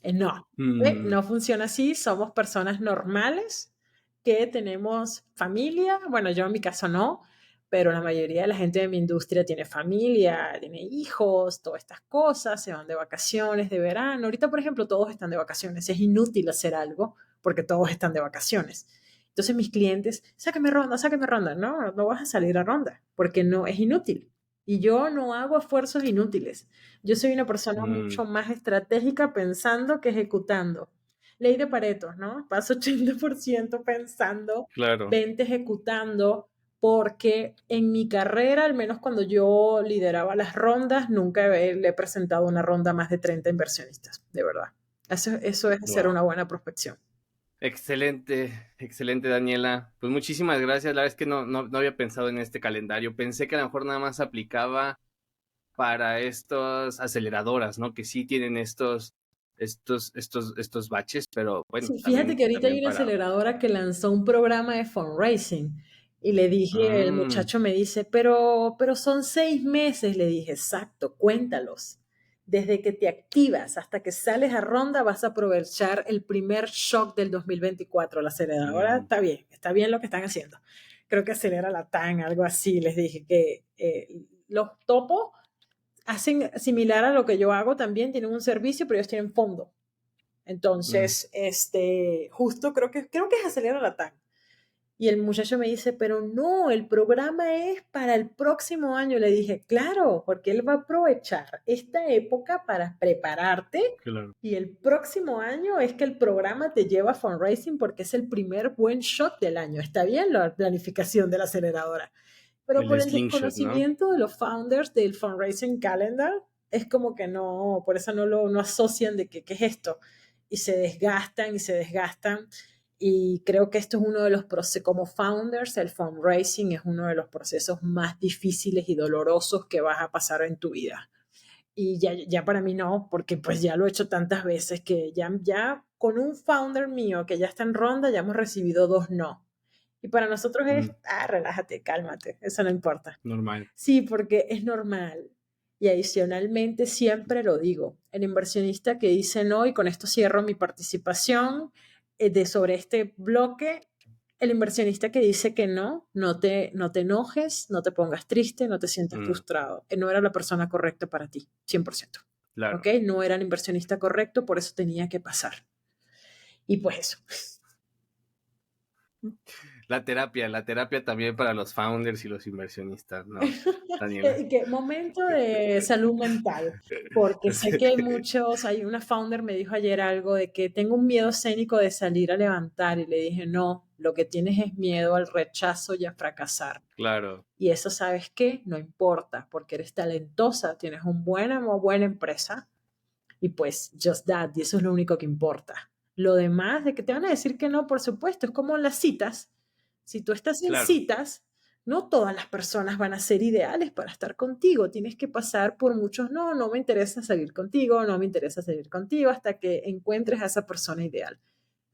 No, no funciona así. Somos personas normales que tenemos familia. Bueno, yo en mi caso no, pero la mayoría de la gente de mi industria tiene familia, tiene hijos, todas estas cosas, se van de vacaciones, de verano. Ahorita, por ejemplo, todos están de vacaciones. Es inútil hacer algo porque todos están de vacaciones. Entonces mis clientes, sácame ronda. No, no vas a salir a ronda porque no, es inútil. Y yo no hago esfuerzos inútiles. Yo soy una persona mucho más estratégica pensando que ejecutando. Ley de Pareto, ¿no? Paso 80% pensando, Claro. 20% ejecutando, porque en mi carrera, al menos cuando yo lideraba las rondas, nunca le he presentado una ronda a más de 30 inversionistas, de verdad. Eso es hacer una buena prospección. Excelente, excelente, Daniela. Pues muchísimas gracias. La verdad es que no había pensado en este calendario. Pensé que a lo mejor nada más aplicaba para estas aceleradoras, ¿no? Que sí tienen estos baches, pero bueno, Sí, fíjate que ahorita hay una para... aceleradora que lanzó un programa de fundraising y le dije, el muchacho me dice, pero son 6 meses. Le dije, exacto, cuéntalos. Desde que te activas hasta que sales a ronda vas a aprovechar el primer shock del 2024. La aceleradora está bien lo que están haciendo. Creo que acelera la TAN, algo así. Les dije que los topos hacen similar a lo que yo hago también, tienen un servicio, pero ellos tienen fondo. Entonces, justo creo que es Acelera Latam. Y el muchacho me dice, pero no, el programa es para el próximo año. Le dije, claro, porque él va a aprovechar esta época para prepararte. Claro. Y el próximo año es que el programa te lleva a fundraising porque es el primer buen shot del año. Está bien la planificación de la aceleradora. Pero por el desconocimiento, ¿no?, de los founders del Fundraising Calendar, es como que no, por eso no asocian de qué es esto. Y se desgastan. Y creo que esto es uno de los procesos, como founders, el fundraising es uno de los procesos más difíciles y dolorosos que vas a pasar en tu vida. Y ya para mí no, porque pues ya lo he hecho tantas veces que ya con un founder mío que ya está en ronda, ya hemos recibido 2 no. Y para nosotros es, relájate, cálmate, eso no importa. Normal. Sí, porque es normal. Y adicionalmente, siempre lo digo, el inversionista que dice no, y con esto cierro mi participación sobre este bloque, el inversionista que dice que no te enojes, no te pongas triste, no te sientas frustrado. No era la persona correcta para ti, 100%. Claro. ¿Ok? No era el inversionista correcto, por eso tenía que pasar. Y pues eso. La terapia también para los founders y los inversionistas, ¿no, Daniela? ¿Qué momento de salud mental? Porque sé que hay una founder me dijo ayer algo de que tengo un miedo escénico de salir a levantar y le dije, no, lo que tienes es miedo al rechazo y a fracasar. Claro. Y eso, ¿sabes qué? No importa, porque eres talentosa, tienes una buena empresa y pues just that, y eso es lo único que importa. Lo demás, de que te van a decir que no, por supuesto, es como las citas. Si tú estás en citas, no todas las personas van a ser ideales para estar contigo. Tienes que pasar por muchos no me interesa salir contigo, hasta que encuentres a esa persona ideal.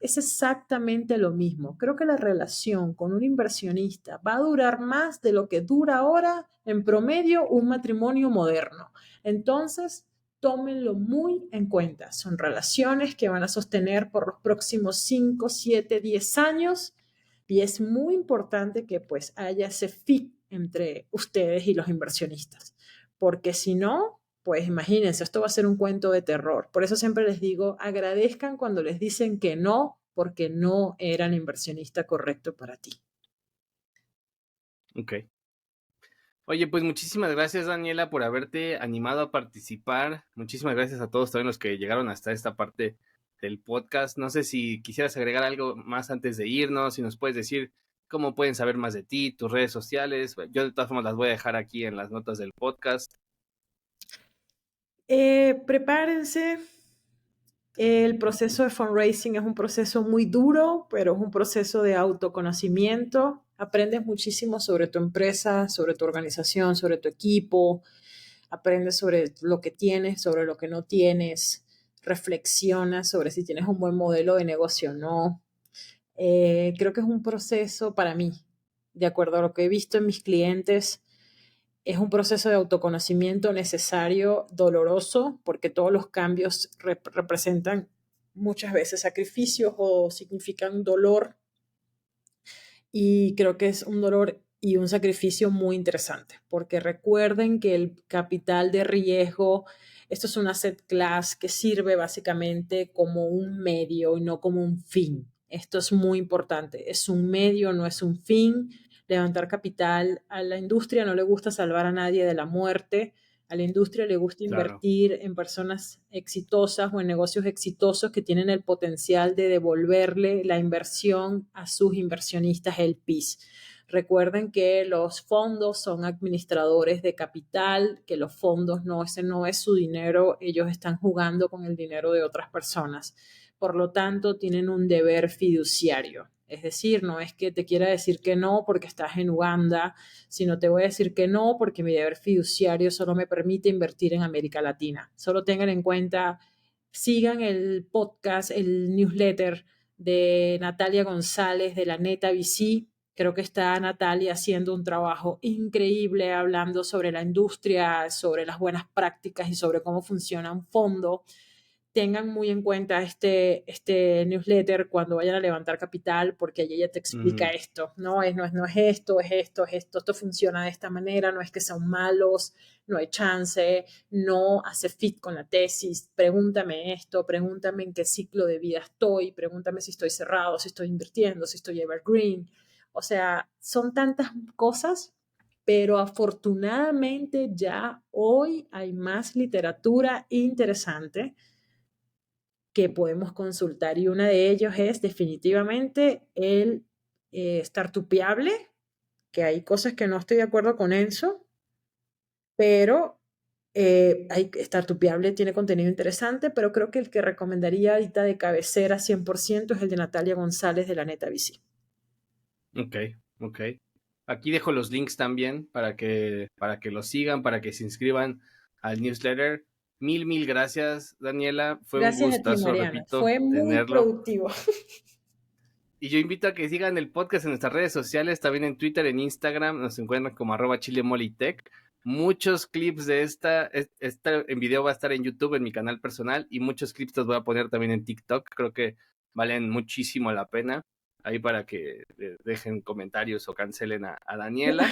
Es exactamente lo mismo. Creo que la relación con un inversionista va a durar más de lo que dura ahora, en promedio, un matrimonio moderno. Entonces, tómenlo muy en cuenta. Son relaciones que van a sostener por los próximos 5, 7, 10 años y es muy importante que pues haya ese fit entre ustedes y los inversionistas, porque si no, pues imagínense, esto va a ser un cuento de terror. Por eso siempre les digo, agradezcan cuando les dicen que no, porque no era el inversionista correcto para ti. Ok. Oye, pues muchísimas gracias, Daniela, por haberte animado a participar. Muchísimas gracias a todos también los que llegaron hasta esta parte del podcast. No sé si quisieras agregar algo más antes de irnos, si nos puedes decir cómo pueden saber más de ti, tus redes sociales. Yo de todas formas las voy a dejar aquí en las notas del podcast. Prepárense. El proceso de fundraising es un proceso muy duro, pero es un proceso de autoconocimiento. Aprendes muchísimo sobre tu empresa, sobre tu organización, sobre tu equipo. Aprendes sobre lo que tienes, sobre lo que no tienes. Reflexionas sobre si tienes un buen modelo de negocio o no. Creo que es un proceso para mí, de acuerdo a lo que he visto en mis clientes, es un proceso de autoconocimiento necesario, doloroso, porque todos los cambios representan muchas veces sacrificios o significan dolor. Y creo que es un dolor y un sacrificio muy interesante, porque recuerden que el capital de riesgo, esto es un asset class que sirve básicamente como un medio y no como un fin. Esto es muy importante. Es un medio, no es un fin. Levantar capital, a la industria no le gusta salvar a nadie de la muerte. A la industria le gusta invertir en personas exitosas o en negocios exitosos que tienen el potencial de devolverle la inversión a sus inversionistas LPs. Recuerden que los fondos son administradores de capital, que los fondos ese no es su dinero, ellos están jugando con el dinero de otras personas. Por lo tanto, tienen un deber fiduciario. Es decir, no es que te quiera decir que no porque estás en Uganda, sino te voy a decir que no porque mi deber fiduciario solo me permite invertir en América Latina. Solo tengan en cuenta, sigan el podcast, el newsletter de Natalia González de la Neta VC. Creo que está Natalia haciendo un trabajo increíble hablando sobre la industria, sobre las buenas prácticas y sobre cómo funciona un fondo. Tengan muy en cuenta este newsletter cuando vayan a levantar capital, porque allí ella te explica esto, no es esto, es esto, esto funciona de esta manera, no es que son malos, no hay chance, no hace fit con la tesis, pregúntame esto, pregúntame en qué ciclo de vida estoy, pregúntame si estoy cerrado, si estoy invirtiendo, si estoy evergreen. O sea, son tantas cosas, pero afortunadamente ya hoy hay más literatura interesante que podemos consultar y una de ellos es definitivamente el startupiable, que hay cosas que no estoy de acuerdo con Enzo, pero startupiable tiene contenido interesante, pero creo que el que recomendaría ahorita de cabecera 100% es el de Natalia González de la Neta VC. Ok. Aquí dejo los links también para que lo sigan, para que se inscriban al newsletter. Mil gracias, Daniela. Fue Gracias un gustazo, a ti, Mariana. repito, Fue muy tenerlo. productivo. Y yo invito a que sigan el podcast en nuestras redes sociales, también en Twitter, en Instagram, nos encuentran como @chilemolitech. Muchos clips de esta en video va a estar en YouTube, en mi canal personal, y muchos clips los voy a poner también en TikTok. Creo que valen muchísimo la pena ahí para que dejen comentarios o cancelen a Daniela.